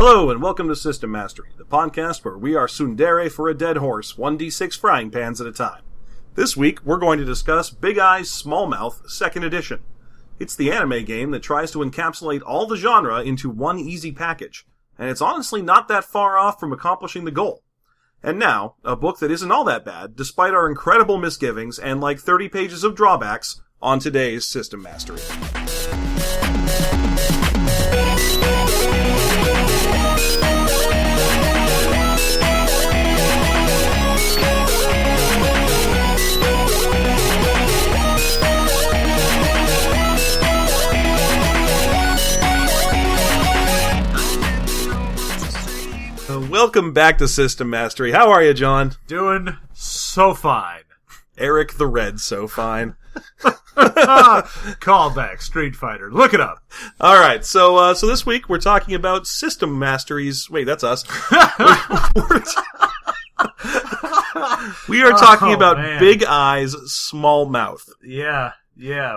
Hello and welcome to System Mastery, the podcast where we are tsundere for a dead horse, 1d6 frying pans at a time. This week, we're going to discuss Big Eyes Small Mouth 2nd Edition. It's the anime game that tries to encapsulate all the genre into one easy package, and it's honestly not that far off from accomplishing the goal. And now, a book that isn't all that bad, despite our incredible misgivings and like 30 pages of drawbacks, on today's System Mastery. Welcome back to System Mastery. How are you, John? Doing so fine. Eric the Red, so fine. Callback, Street Fighter. Look it up. All right, so this week we're talking about System Masteries. Wait, that's us. We are talking about Big Eyes, Small Mouth. Yeah,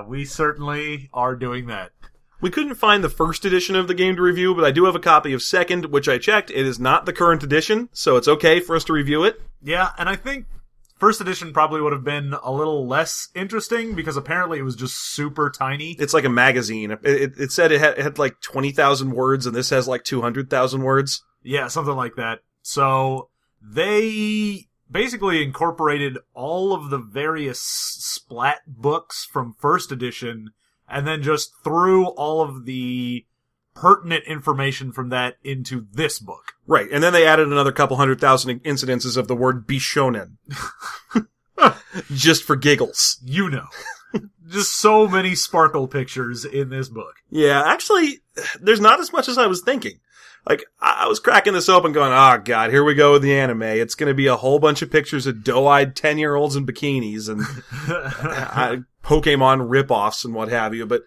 we certainly are doing that. We couldn't find the 1st edition of the game to review, but I do have a copy of 2nd, which I checked. It is not the current edition, so it's okay for us to review it. Yeah, and I think 1st edition probably would have been a little less interesting, because apparently it was just super tiny. It's like a magazine. It said it had like 20,000 words, and this has like 200,000 words. Yeah, something like that. So they basically incorporated all of the various splat books from 1st edition, and then just threw all of the pertinent information from that into this book. Right, and then they added another couple 100,000 incidences of the word bishonen. Just for giggles. You know. Just so many sparkle pictures in this book. Yeah, actually, there's not as much as I was thinking. Like, I was cracking this open going, oh god, here we go with the anime. It's gonna be a whole bunch of pictures of doe-eyed 10-year-olds in bikinis and Pokemon rip-offs and what have you. But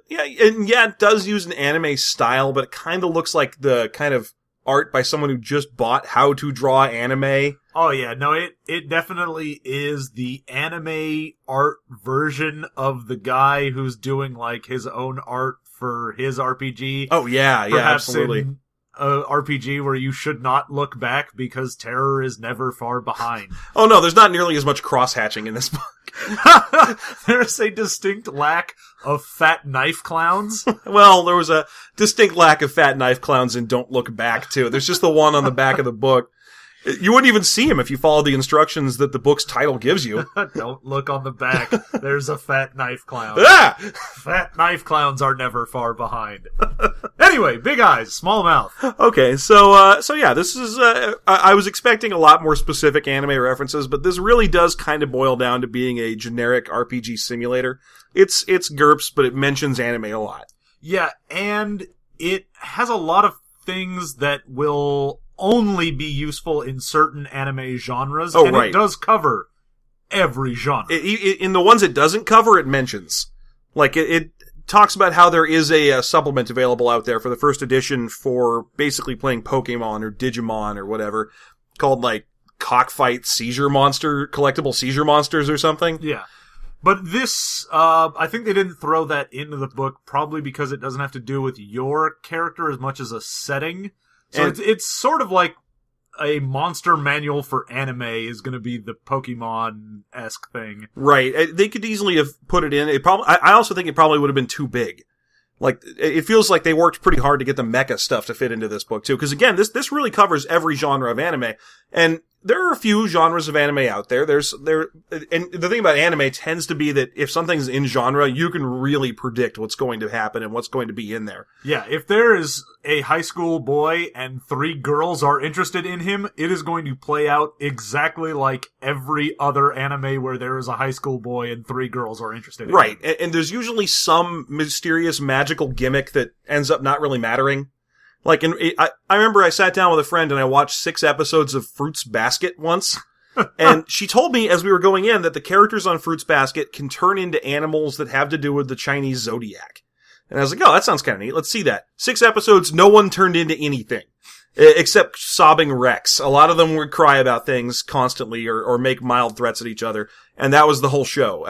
yeah, it does use an anime style, but it kind of looks like the kind of art by someone who just bought How to Draw Anime. Oh yeah, no, it definitely is the anime art version of the guy who's doing like his own art for his RPG. Oh yeah, absolutely. In a RPG where you should not look back because terror is never far behind. Oh no, there's not nearly as much cross-hatching in this book. There's a distinct lack of fat knife clowns. Well, there was a distinct lack of fat knife clowns in Don't Look Back, too. There's just the one on the back of the book. You wouldn't even see him if you followed the instructions that the book's title gives you. Don't look on the back. There's a fat knife clown. Ah! Fat knife clowns are never far behind. Anyway, Big Eyes, Small Mouth. Okay, so yeah, this is, I was expecting a lot more specific anime references, but this really does kind of boil down to being a generic RPG simulator. It's GURPS, but it mentions anime a lot. Yeah, and it has a lot of things that will only be useful in certain anime genres. Oh, and right. It does cover every genre. In the ones it doesn't cover, it mentions. Like, it talks about how there is a supplement available out there for the 1st edition for basically playing Pokemon or Digimon or whatever, called, like, Cockfight Seizure Monster, Collectible Seizure Monsters or something. Yeah. But this, I think they didn't throw that into the book, probably because it doesn't have to do with your character as much as a setting. So it's sort of like a monster manual for anime is going to be the Pokemon-esque thing. Right. They could easily have put it in. I also think it probably would have been too big. Like, it feels like they worked pretty hard to get the mecha stuff to fit into this book, too. Because, again, this really covers every genre of anime. And there are a few genres of anime out there. And the thing about anime tends to be that if something's in genre, you can really predict what's going to happen and what's going to be in there. Yeah, if there is a high school boy and 3 girls are interested in him, it is going to play out exactly like every other anime where there is a high school boy and 3 girls are interested in him. Right, and there's usually some mysterious magical gimmick that ends up not really mattering. Like, I remember I sat down with a friend and I watched 6 episodes of Fruits Basket once. And she told me as we were going in that the characters on Fruits Basket can turn into animals that have to do with the Chinese zodiac. And I was like, oh, that sounds kind of neat. Let's see that. 6 episodes, no one turned into anything. Except sobbing Rex. A lot of them would cry about things constantly or make mild threats at each other. And that was the whole show.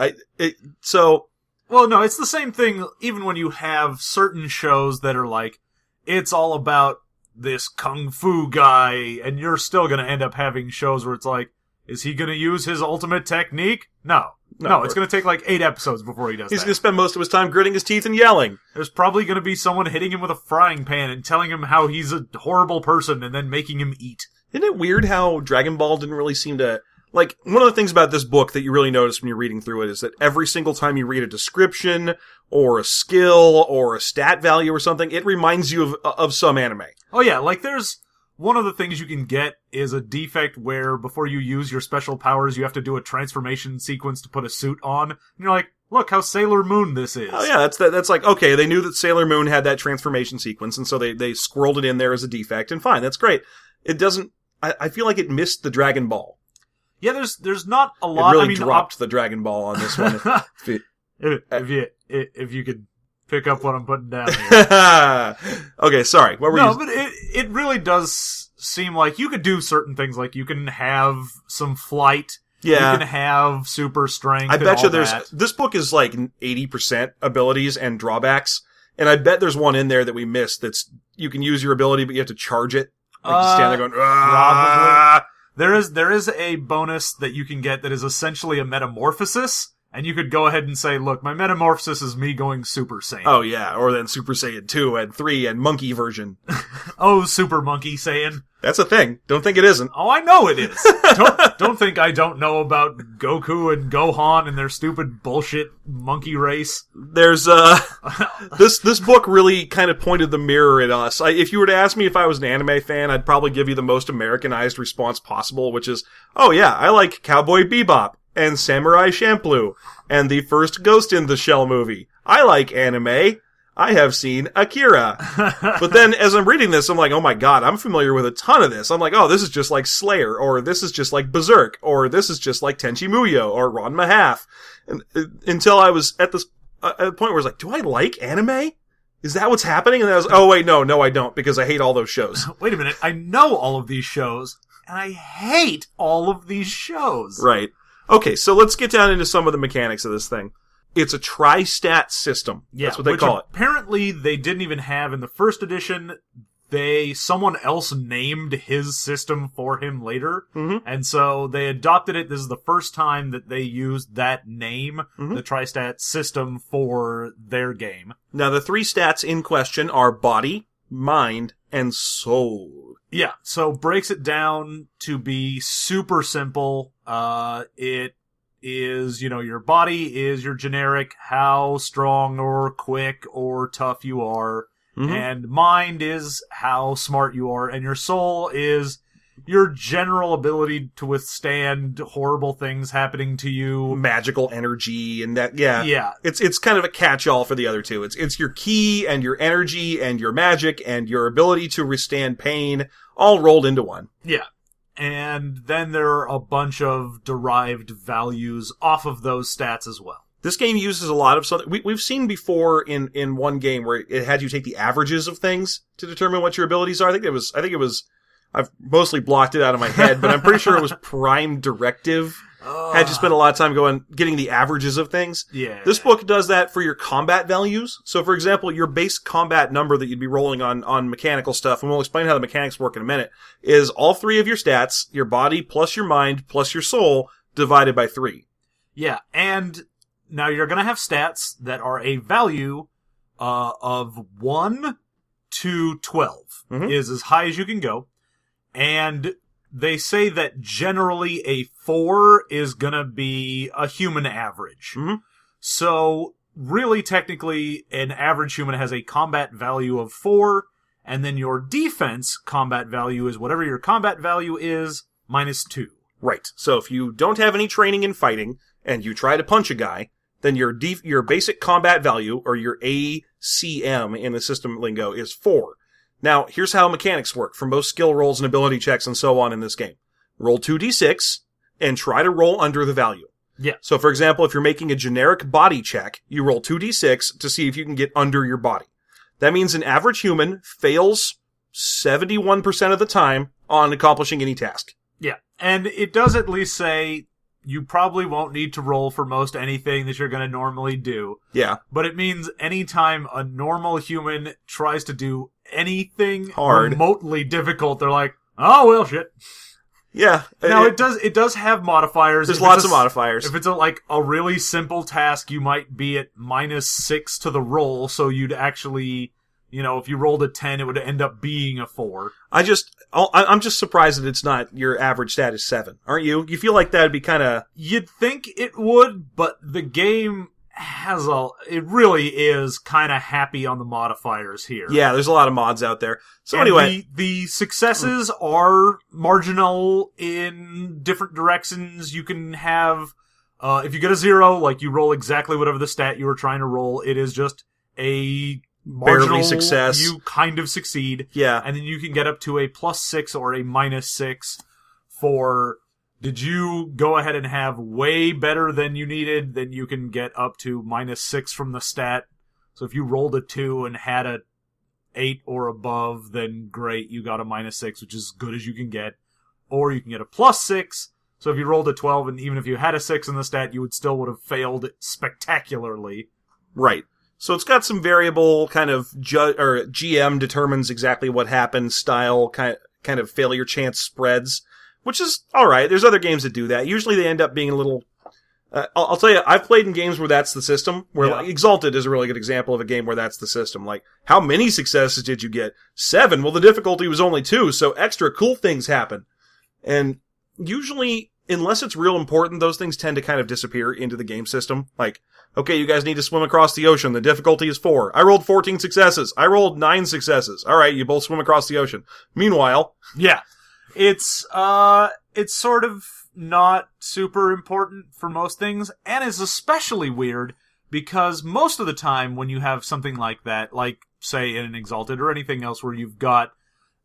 Well, no, it's the same thing even when you have certain shows that are like, it's all about this kung fu guy, and you're still going to end up having shows where it's like, is he going to use his ultimate technique? No, it's going to take like 8 episodes before he does that. He's going to spend most of his time gritting his teeth and yelling. There's probably going to be someone hitting him with a frying pan and telling him how he's a horrible person and then making him eat. Isn't it weird how Dragon Ball didn't really seem to... Like, one of the things about this book that you really notice when you're reading through it is that every single time you read a description or a skill or a stat value or something, it reminds you of some anime. Oh yeah, like there's... One of the things you can get is a defect where before you use your special powers, you have to do a transformation sequence to put a suit on. And you're like, look how Sailor Moon this is. Oh yeah, that's like, okay, they knew that Sailor Moon had that transformation sequence, and so they squirreled it in there as a defect, and fine, that's great. It doesn't... I feel like it missed the Dragon Ball. Yeah, there's not a lot. It really dropped the Dragon Ball on this one. if you could pick up what I'm putting down here. Okay, sorry. What were you? No, but it really does seem like you could do certain things. Like you can have some flight. Yeah. You can have super strength. I bet you this book is like 80% abilities and drawbacks, and I bet there's one in there that we missed. That's you can use your ability, but you have to charge it. Like you stand there going, probably. There is a bonus that you can get that is essentially a metamorphosis, and you could go ahead and say, look, my metamorphosis is me going Super Saiyan. Oh yeah, or then Super Saiyan 2 and 3 and monkey version. Oh, Super Monkey Saiyan. That's a thing. Don't think it isn't. Oh, I know it is. don't think I don't know about Goku and Gohan and their stupid bullshit monkey race. There's this book really kind of pointed the mirror at us. If you were to ask me if I was an anime fan, I'd probably give you the most Americanized response possible, which is, oh yeah, I like Cowboy Bebop and Samurai Champloo and the first Ghost in the Shell movie. I like anime. I have seen Akira. But then as I'm reading this, I'm like, oh my god, I'm familiar with a ton of this. I'm like, oh, this is just like Slayer, or this is just like Berserk, or this is just like Tenchi Muyo, or Ranma Half. And, until I was at this at the point where I was like, do I like anime? Is that what's happening? And I was, oh wait, no, I don't, because I hate all those shows. Wait a minute, I know all of these shows, and I hate all of these shows. Right. Okay, so let's get down into some of the mechanics of this thing. It's a tri-stat system. Yeah, that's what they call it. Apparently, they didn't even have in the first edition. Someone else named his system for him later, and so they adopted it. This is the first time that they used that name, the tri-stat system, for their game. Now, the 3 stats in question are body, mind, and soul. Yeah, so breaks it down to be super simple. It is, your body is your generic how strong or quick or tough you are, and mind is how smart you are, and your soul is your general ability to withstand horrible things happening to you. Magical energy and that, yeah. Yeah. It's kind of a catch-all for the other two. It's your ki and your energy and your magic and your ability to withstand pain all rolled into one. Yeah. And then there are a bunch of derived values off of those stats as well. This game uses a lot of something we've seen before in one game where it had you take the averages of things to determine what your abilities are. I think it was I've mostly blocked it out of my head, but I'm pretty sure it was Prime Directive. Had you spent a lot of time getting the averages of things. Yeah. This book does that for your combat values. So, for example, your base combat number that you'd be rolling on mechanical stuff, and we'll explain how the mechanics work in a minute, is all 3 of your stats, your body plus your mind plus your soul, divided by 3. Yeah, and now you're going to have stats that are a value of 1 to 12 is as high as you can go. And they say that generally a 4 is gonna be a human average. So, really, technically, an average human has a combat value of 4, and then your defense combat value is whatever your combat value is, minus 2. Right. So if you don't have any training in fighting, and you try to punch a guy, then your basic combat value, or your ACM in the system lingo, is 4. Now, here's how mechanics work for most skill rolls and ability checks and so on in this game. Roll 2d6 and try to roll under the value. Yeah. So, for example, if you're making a generic body check, you roll 2d6 to see if you can get under your body. That means an average human fails 71% of the time on accomplishing any task. Yeah. And it does at least say you probably won't need to roll for most anything that you're going to normally do. Yeah. But it means anytime a normal human tries to do anything hard, remotely difficult, they're like, oh, well, shit. Yeah. Now, it does have modifiers. There's lots of modifiers. If it's a really simple task, you might be at -6 to the roll, so you'd actually, if you rolled a 10, it would end up being a 4. I'm just surprised that it's not your average stat is 7. Aren't you? You feel like that'd be kind of... You'd think it would, but the game it really is kind of happy on the modifiers here. Yeah, there's a lot of mods out there. So and anyway, the successes are marginal in different directions. You can have, if you get a 0, you roll exactly whatever the stat you were trying to roll. It is just a marginal barely success. You kind of succeed. Yeah. And then you can get up to a +6 or a -6 for... Did you go ahead and have way better than you needed? Then you can get up to -6 from the stat. So if you rolled a 2 and had a 8 or above, then great, you got a -6, which is as good as you can get. Or you can get a +6. So if you rolled a 12, and even if you had a 6 in the stat, you would have failed spectacularly. Right. So it's got some variable kind of GM determines exactly what happens style kind of failure chance spreads. Which is alright. There's other games that do that. Usually they end up being a little... I'll tell you, I've played in games where that's the system. Where Exalted is a really good example of a game where that's the system. How many successes did you get? 7. Well, the difficulty was only 2, so extra cool things happen. And usually, unless it's real important, those things tend to kind of disappear into the game system. Okay, you guys need to swim across the ocean. The difficulty is 4. I rolled 14 successes. I rolled 9 successes. Alright, you both swim across the ocean. Meanwhile... Yeah. It's sort of not super important for most things, and is especially weird because most of the time when you have something like that, say in an Exalted or anything else where you've got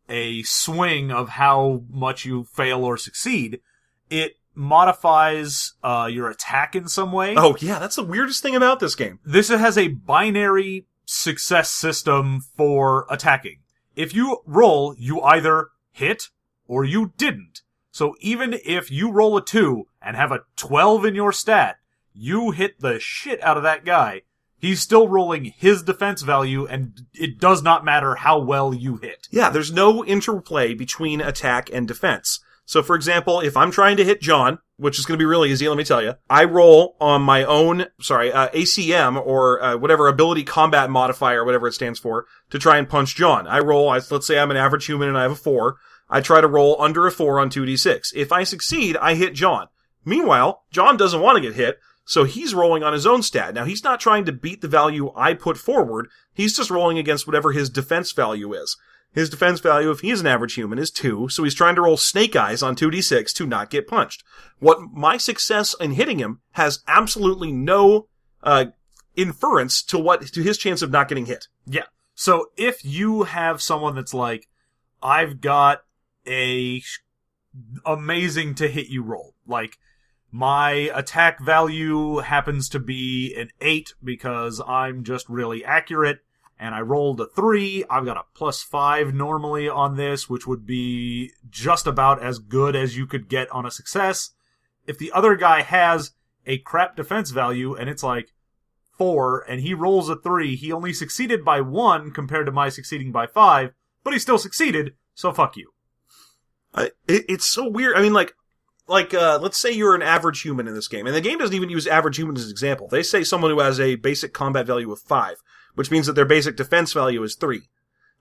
a swing of how much you fail or succeed, it modifies your attack in some way. Oh yeah, that's the weirdest thing about this game. This has a binary success system for attacking. If you roll, you either hit or you didn't. So even if you roll a 2 and have a 12 in your stat, you hit the shit out of that guy. He's still rolling his defense value, and it does not matter how well you hit. Yeah, there's no interplay between attack and defense. So for example, if I'm trying to hit John, which is going to be really easy, let me tell you, I roll on my own, ACM, or whatever ability combat modifier, whatever it stands for, to try and punch John. I roll, let's say I'm an average human and I have a 4. I try to roll under a 4 on 2d6. If I succeed, I hit John. Meanwhile, John doesn't want to get hit, so he's rolling on his own stat. Now, he's not trying to beat the value I put forward. He's just rolling against whatever his defense value is. His defense value, if he's an average human, is 2, so he's trying to roll snake eyes on 2d6 to not get punched. What my success in hitting him has absolutely no inference to his chance of not getting hit. Yeah. So if you have someone that's I've got a amazing to hit you roll. My attack value happens to be an 8 because I'm just really accurate, and I rolled a 3. I've got a +5 normally on this, which would be just about as good as you could get on a success. If the other guy has a crap defense value and it's 4 and he rolls a 3, he only succeeded by 1 compared to my succeeding by 5, but he still succeeded, so fuck you. It's so weird. I mean, let's say you're an average human in this game, and the game doesn't even use average human as an example. They say someone who has a basic combat value of 5, which means that their basic defense value is 3.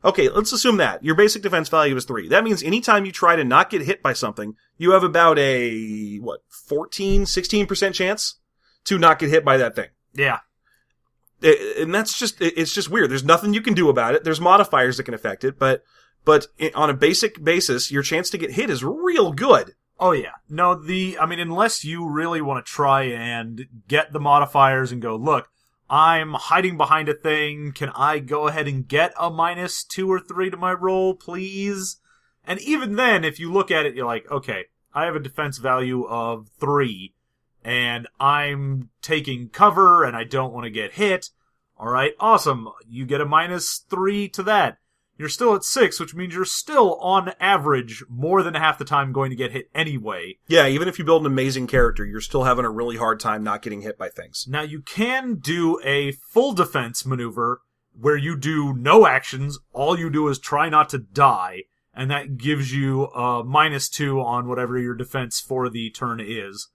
Okay, let's assume that. Your basic defense value is 3. That means anytime you try to not get hit by something, you have about a, 16% chance to not get hit by that thing. Yeah. And it's just weird. There's nothing you can do about it. There's modifiers that can affect it, but on a basic basis, your chance to get hit is real good. Oh yeah. No, unless you really want to try and get the modifiers and go, look, I'm hiding behind a thing. Can I go ahead and get a -2 or 3 to my roll, please? And even then, if you look at it, you're okay, I have a defense value of 3, and I'm taking cover, and I don't want to get hit. Alright, awesome. You get a -3 to that. You're still at 6, which means you're still, on average, more than half the time going to get hit anyway. Yeah, even if you build an amazing character, you're still having a really hard time not getting hit by things. Now, you can do a full defense maneuver, where you do no actions. All you do is try not to die, and that gives you -2 on whatever your defense for the turn is.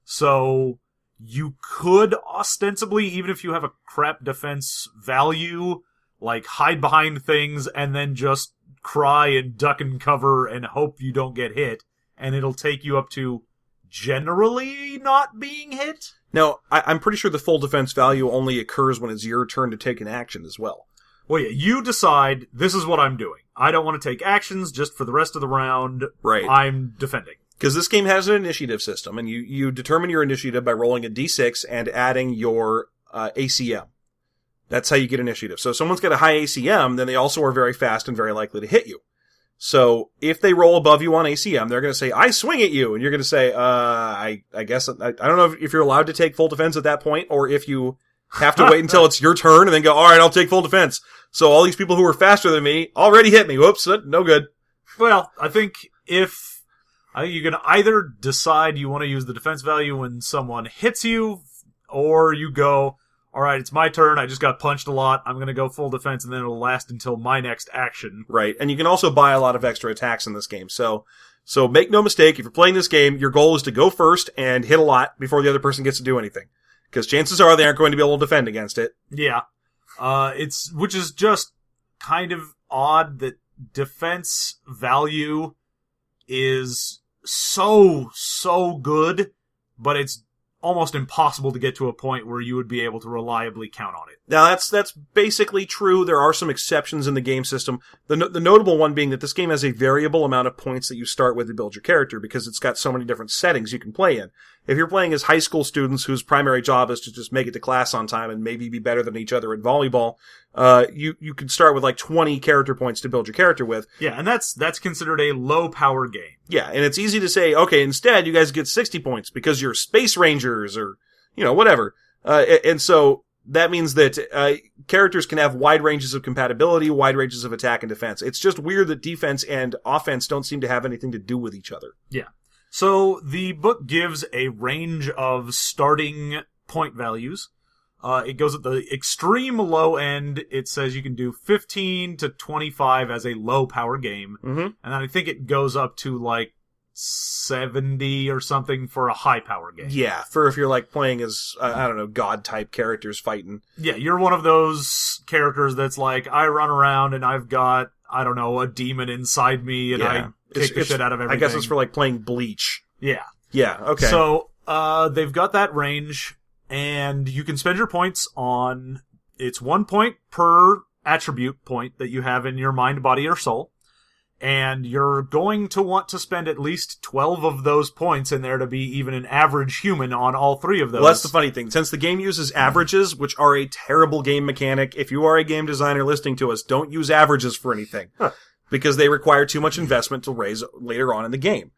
So you could ostensibly, even if you have a crap defense value, like hide behind things and then just cry and duck and cover and hope you don't get hit, and it'll take you up to generally not being hit. Now, I'm pretty sure the full defense value only occurs when it's your turn to take an action as well. Well, yeah, you decide, this is what I'm doing. I don't want to take actions just for the rest of the round. Right. I'm defending. Because this game has an initiative system, and you determine your initiative by rolling a d6 and adding your ACM. That's how you get initiative. So if someone's got a high ACM, then they also are very fast and very likely to hit you. So if they roll above you on ACM, they're going to say, I swing at you. And you're going to say, I guess, I don't know if you're allowed to take full defense at that point, or if you have to wait until it's your turn and then go, all right, I'll take full defense. So all these people who are faster than me already hit me. Whoops, no good. Well, I think you can either decide you want to use the defense value when someone hits you, or you go, all right, it's my turn. I just got punched a lot. I'm going to go full defense, and then it'll last until my next action. Right, and you can also buy a lot of extra attacks in this game. So make no mistake, if you're playing this game, your goal is to go first and hit a lot before the other person gets to do anything. Because chances are they aren't going to be able to defend against it. Yeah. Which is just kind of odd that defense value is so good, but it's almost impossible to get to a point where you would be able to reliably count on it. Now, that's basically true. There are some exceptions in the game system. The notable one being that this game has a variable amount of points that you start with to build your character, because it's got so many different settings you can play in. If you're playing as high school students whose primary job is to just make it to class on time and maybe be better than each other at volleyball, you can start with like 20 character points to build your character with. Yeah, and that's considered a low power game. Yeah, and it's easy to say, okay, instead you guys get 60 points because you're space rangers or, whatever. And so that means that characters can have wide ranges of compatibility, wide ranges of attack and defense. It's just weird that defense and offense don't seem to have anything to do with each other. Yeah. So the book gives a range of starting point values. It goes at the extreme low end. It says you can do 15 to 25 as a low power game. Mm-hmm. And then I think it goes up to like 70 or something for a high power game. Yeah, for if you're like playing as, god type characters fighting. Yeah, you're one of those characters that's like, I run around and I've got, a demon inside me and I kick the shit out of everything. I guess it's for like playing Bleach. Yeah. Yeah, okay. So, they've got that range, and you can spend your points on, it's 1 point per attribute point that you have in your mind, body, or soul. And you're going to want to spend at least 12 of those points in there to be even an average human on all 3 of those. Well, that's the funny thing. Since the game uses averages, which are a terrible game mechanic, if you are a game designer listening to us, don't use averages for anything. Because they require too much investment to raise later on in the game.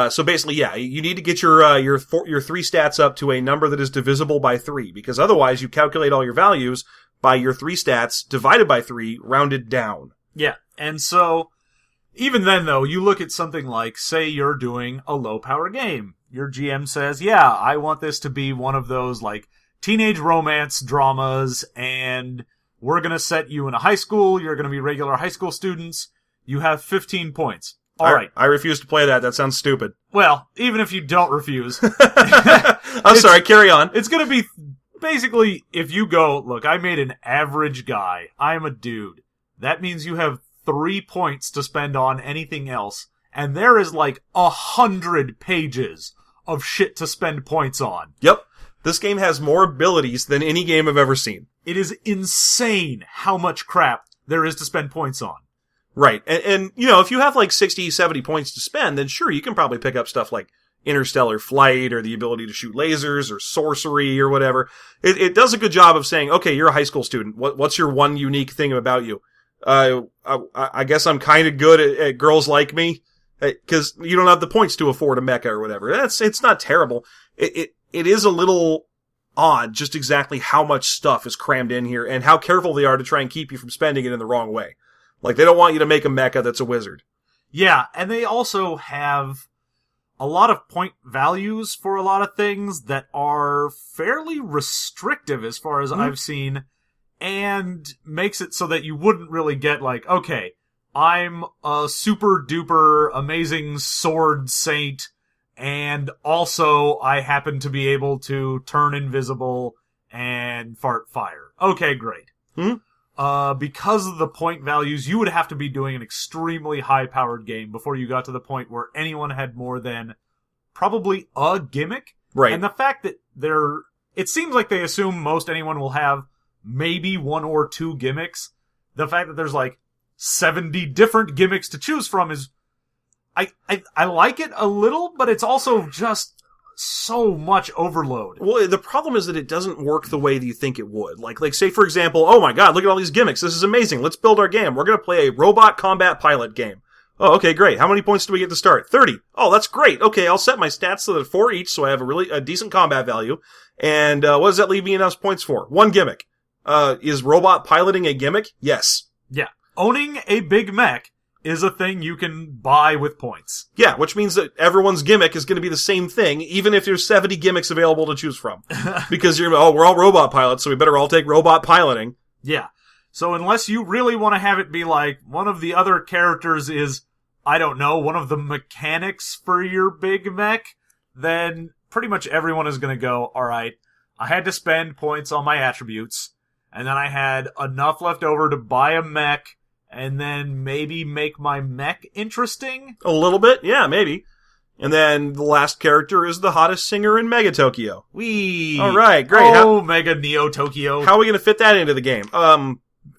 So basically, yeah, you need to get your 3 stats up to a number that is divisible by 3, because otherwise you calculate all your values by your 3 stats divided by 3, rounded down. Yeah, and so even then, though, you look at something like, say you're doing a low-power game. Your GM says, yeah, I want this to be one of those, like, teenage romance dramas, and we're going to set you in a high school, you're going to be regular high school students, you have 15 points. All right. I refuse to play that. That sounds stupid. Well, even if you don't refuse. I'm sorry, carry on. It's going to be, basically, if you go, look, I made an average guy. I'm a dude. That means you have 3 points to spend on anything else, and there is like 100 pages of shit to spend points on. Yep. This game has more abilities than any game I've ever seen. It is insane how much crap there is to spend points on. Right. And if you have like 60, 70 points to spend, then sure, you can probably pick up stuff like interstellar flight or the ability to shoot lasers or sorcery or whatever. It does a good job of saying, okay, you're a high school student. What's your one unique thing about you? I guess I'm kind of good at girls like me, because you don't have the points to afford a mecha or whatever. It's not terrible. It is a little odd just exactly how much stuff is crammed in here and how careful they are to try and keep you from spending it in the wrong way. Like, they don't want you to make a mecha that's a wizard. Yeah, and they also have a lot of point values for a lot of things that are fairly restrictive as far as I've seen. and makes it so that you wouldn't really get like, okay, I'm a super duper amazing sword saint, and also I happen to be able to turn invisible and fart fire. Okay, great. Because of the point values, you would have to be doing an extremely high-powered game before you got to the point where anyone had more than probably a gimmick. Right. And the fact that it seems like they assume most anyone will have maybe 1 or 2 gimmicks. The fact that there's like 70 different gimmicks to choose from is, I like it a little, but it's also just so much overload. Well, the problem is that it doesn't work the way that you think it would. Like say for example, oh my god, look at all these gimmicks. This is amazing. Let's build our game. We're going to play a robot combat pilot game. Oh, okay, great. How many points do we get to start? 30. Oh, that's great. Okay, I'll set my stats so that 4 each, so I have a decent combat value. And what does that leave me enough points for? 1 gimmick. Is robot piloting a gimmick? Yes. Yeah. Owning a big mech is a thing you can buy with points. Yeah, which means that everyone's gimmick is going to be the same thing, even if there's 70 gimmicks available to choose from. Because we're all robot pilots, so we better all take robot piloting. Yeah. So unless you really want to have it be like, one of the other characters is, I don't know, one of the mechanics for your big mech, then pretty much everyone is going to go, alright, I had to spend points on my attributes, and then I had enough left over to buy a mech, and then maybe make my mech interesting? A little bit, yeah, maybe. And then the last character is the hottest singer in Mega Tokyo. Whee! Alright, great. Mega Neo Tokyo. How are we going to fit that into the game?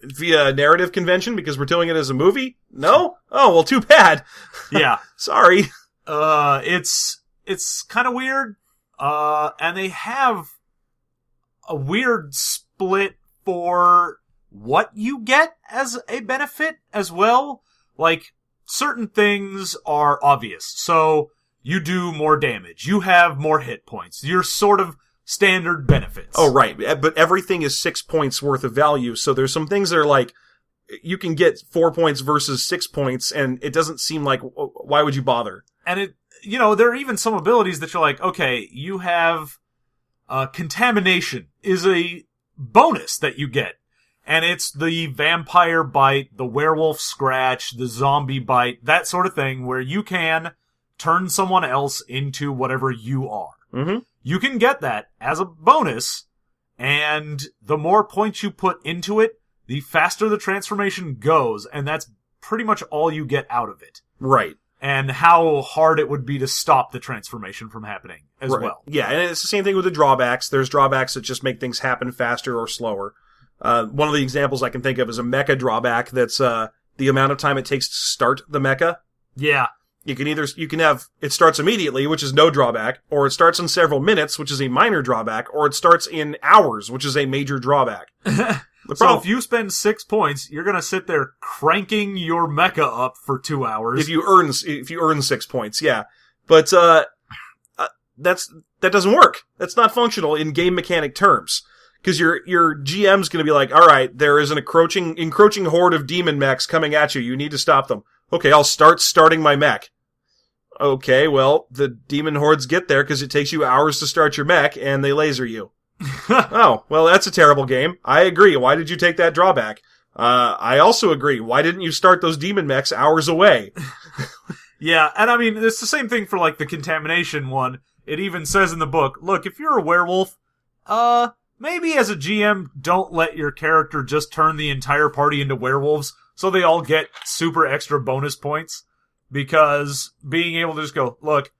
Via narrative convention, because we're doing it as a movie? No? Oh, well, too bad. Yeah. Sorry. It's kind of weird. And they have a weird split for what you get as a benefit as well. Like, certain things are obvious. So, you do more damage. You have more hit points. You're sort of standard benefits. Oh, right. But everything is 6 points worth of value. So there's some things that are like, you can get 4 points versus 6 points, and it doesn't seem like, why would you bother? And there are even some abilities that you're like, okay, you have, contamination is a bonus that you get. And it's the vampire bite, the werewolf scratch, the zombie bite, that sort of thing, where you can turn someone else into whatever you are. Mm-hmm. You can get that as a bonus, and the more points you put into it, the faster the transformation goes, and that's pretty much all you get out of it. Right. And how hard it would be to stop the transformation from happening as well. Yeah, and it's the same thing with the drawbacks. There's drawbacks that just make things happen faster or slower. One of the examples I can think of is a mecha drawback that's the amount of time it takes to start the mecha. Yeah. You can have, it starts immediately, which is no drawback, or it starts in several minutes, which is a minor drawback, or it starts in hours, which is a major drawback. So if you spend 6 points, you're gonna sit there cranking your mecha up for 2 hours. If you earn 6 points, yeah. But, that doesn't work. That's not functional in game mechanic terms. Cause your GM's gonna be like, alright, there is an encroaching horde of demon mechs coming at you. You need to stop them. Okay, I'll starting my mech. Okay, well, the demon hordes get there because it takes you hours to start your mech, and they laser you. Oh, well, that's a terrible game. I agree. Why did you take that drawback? I also agree. Why didn't you start those demon mechs hours away? Yeah, and I mean, it's the same thing for, like, the contamination one. It even says in the book, look, if you're a werewolf, maybe as a GM, don't let your character just turn the entire party into werewolves, so they all get super extra bonus points. Because being able to just go, look,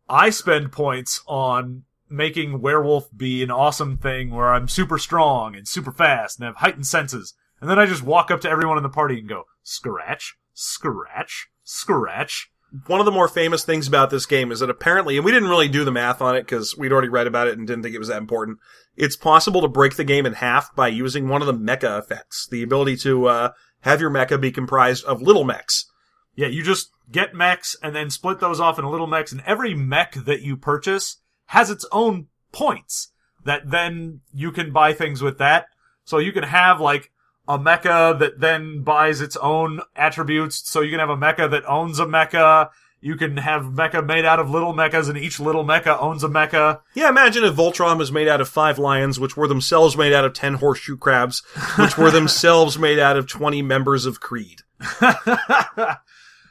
I spend points on making werewolf be an awesome thing where I'm super strong and super fast and have heightened senses. And then I just walk up to everyone in the party and go, scratch, scratch, scratch. One of the more famous things about this game is that apparently, and we didn't really do the math on it because we'd already read about it and didn't think it was that important, it's possible to break the game in half by using one of the mecha effects. The ability to have your mecha be comprised of little mechs. Yeah, you just get mechs and then split those off into little mechs, and every mech that you purchase has its own points that then you can buy things with that. So you can have, like, a mecha that then buys its own attributes, so you can have a mecha that owns a mecha. You can have mecha made out of little mechas, and each little mecha owns a mecha. Yeah, imagine if Voltron was made out of 5 lions, which were themselves made out of 10 horseshoe crabs, which were themselves made out of 20 members of Creed.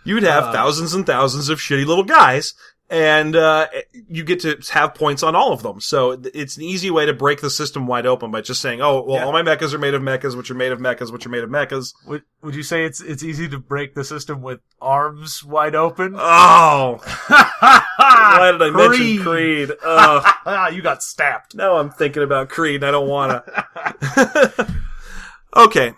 You'd have thousands and thousands of shitty little guys, and you get to have points on all of them. So it's an easy way to break the system wide open by just saying, oh, well, all my mechas are made of mechas, which are made of mechas, which are made of mechas. Would you say it's easy to break the system with arms wide open? Oh! Why did I mention Creed? You got stabbed. Now I'm thinking about Creed, and I don't want to. Okay,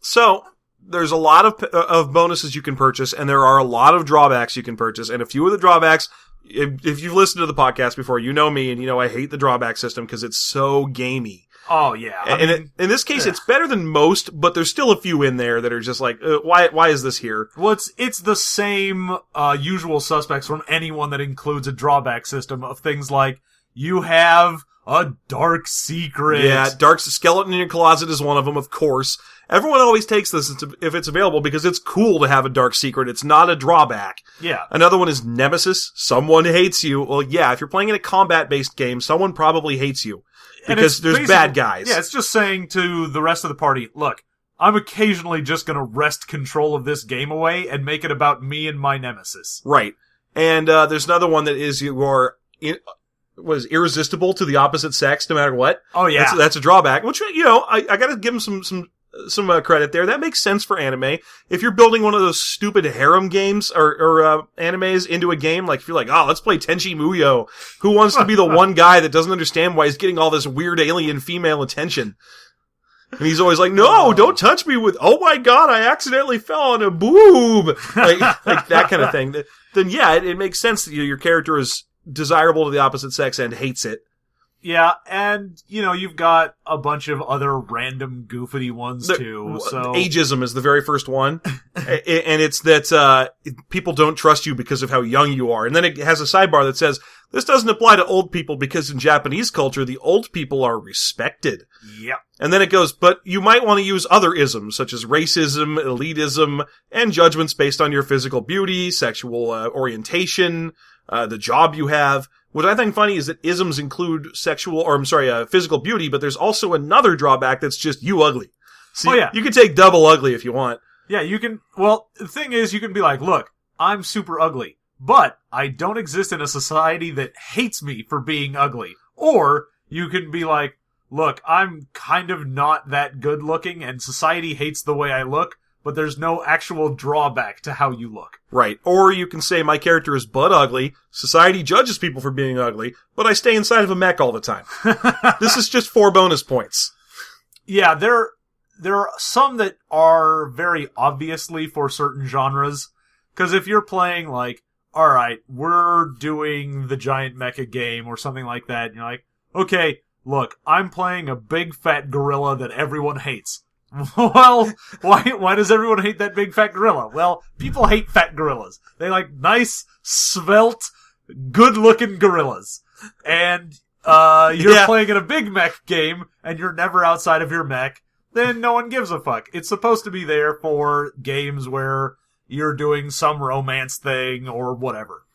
so there's a lot of bonuses you can purchase, and there are a lot of drawbacks you can purchase. And a few of the drawbacks, if you've listened to the podcast before, you know me, and you know I hate the drawback system because it's so gamey. Oh, yeah. In this case, it's better than most, but there's still a few in there that are just like, why is this here? Well, it's the same usual suspects from anyone that includes a drawback system of things like, you have a dark secret. Yeah, dark skeleton in your closet is one of them, of course. Everyone always takes this if it's available because it's cool to have a dark secret. It's not a drawback. Yeah. Another one is Nemesis. Someone hates you. Well, yeah, if you're playing in a combat-based game, someone probably hates you because there's bad guys. Yeah, it's just saying to the rest of the party, look, I'm occasionally just going to wrest control of this game away and make it about me and my nemesis. Right. And there's another one that is you are irresistible to the opposite sex no matter what. Oh, yeah. That's a drawback, which, you know, I got to give them some credit there. That makes sense for anime. If you're building one of those stupid harem games or animes into a game, like if you're like, oh, let's play Tenchi Muyo, who wants to be the one guy that doesn't understand why he's getting all this weird alien female attention? And he's always like, no, don't touch me with, oh my god, I accidentally fell on a boob. Like that kind of thing. Then yeah, it makes sense that your character is desirable to the opposite sex and hates it. Yeah, and, you know, you've got a bunch of other random goofy ones, too, so... Ageism is the very first one, and it's that, people don't trust you because of how young you are. And then it has a sidebar that says, this doesn't apply to old people because in Japanese culture, the old people are respected. Yep. And then it goes, but you might want to use other isms, such as racism, elitism, and judgments based on your physical beauty, sexual orientation, the job you have. What I think funny is that isms include physical beauty, but there's also another drawback that's just you ugly. So you can take double ugly if you want. Yeah, you can, well, the thing is, you can be like, look, I'm super ugly, but I don't exist in a society that hates me for being ugly. Or you can be like, look, I'm kind of not that good looking and society hates the way I look, but there's no actual drawback to how you look. Right. Or you can say my character is butt ugly, society judges people for being ugly, but I stay inside of a mech all the time. This is just 4 bonus points. Yeah, there are some that are very obviously for certain genres. Because if you're playing like, alright, we're doing the giant mecha game or something like that, and you're like, okay, look, I'm playing a big fat gorilla that everyone hates. Well, why does everyone hate that big fat gorilla? Well, people hate fat gorillas. They like nice, svelte, good-looking gorillas. And, you're playing in a big mech game, and you're never outside of your mech, then no one gives a fuck. It's supposed to be there for games where you're doing some romance thing or whatever.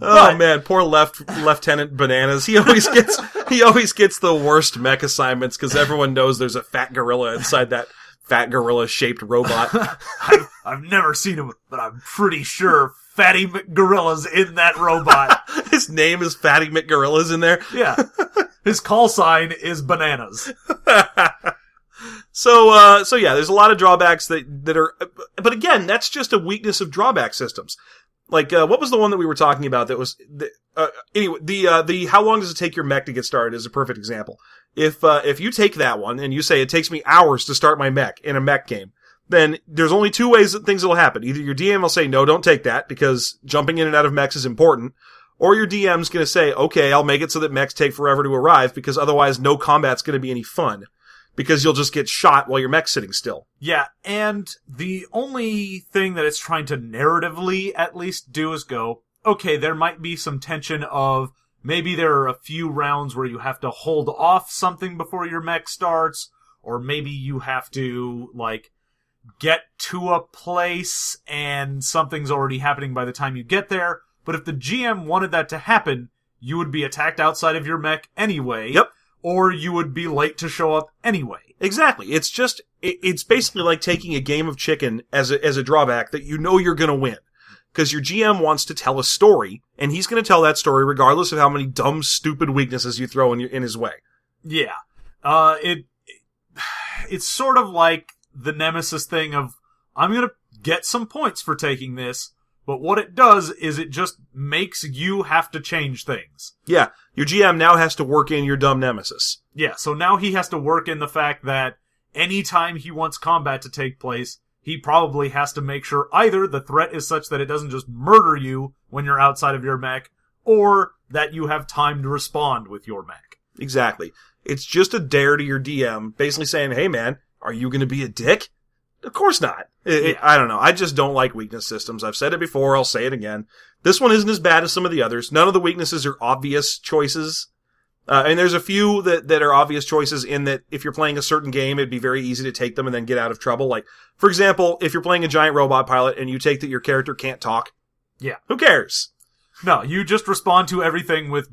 Oh man, poor Lieutenant Bananas. He always gets the worst mech assignments because everyone knows there's a fat gorilla inside that fat gorilla shaped robot. I've never seen him, but I'm pretty sure Fatty McGorilla's in that robot. His name is Fatty McGorilla's in there. Yeah. His call sign is Bananas. So yeah, there's a lot of drawbacks that are, but again, that's just a weakness of drawback systems. Like, what was the one that we were talking about that was, anyway, the how long does it take your mech to get started is a perfect example. If you take that one and you say it takes me hours to start my mech in a mech game, then there's only 2 ways that things will happen. Either your DM will say, no, don't take that because jumping in and out of mechs is important, or your DM's gonna say, okay, I'll make it so that mechs take forever to arrive because otherwise no combat's gonna be any fun. Because you'll just get shot while your mech's sitting still. Yeah, and the only thing that it's trying to narratively at least do is go, okay, there might be some tension of maybe there are a few rounds where you have to hold off something before your mech starts, or maybe you have to, like, get to a place and something's already happening by the time you get there. But if the GM wanted that to happen, you would be attacked outside of your mech anyway. Yep. Or you would be late to show up anyway. Exactly. It's basically like taking a game of chicken as a drawback that you know you're going to win. Because your GM wants to tell a story, and he's going to tell that story regardless of how many dumb, stupid weaknesses you throw in his way. Yeah. It's sort of like the Nemesis thing of, I'm going to get some points for taking this, but what it does is it just makes you have to change things. Yeah. Your GM now has to work in your dumb Nemesis. Yeah, so now he has to work in the fact that anytime he wants combat to take place, he probably has to make sure either the threat is such that it doesn't just murder you when you're outside of your mech, or that you have time to respond with your mech. Exactly. It's just a dare to your DM, basically saying, hey man, are you going to be a dick? Of course not. I don't know. I just don't like weakness systems. I've said it before, I'll say it again. This one isn't as bad as some of the others. None of the weaknesses are obvious choices. And there's a few that are obvious choices in that if you're playing a certain game, it'd be very easy to take them and then get out of trouble. Like, for example, if you're playing a giant robot pilot and you take that your character can't talk. Yeah. Who cares? No, you just respond to everything with ...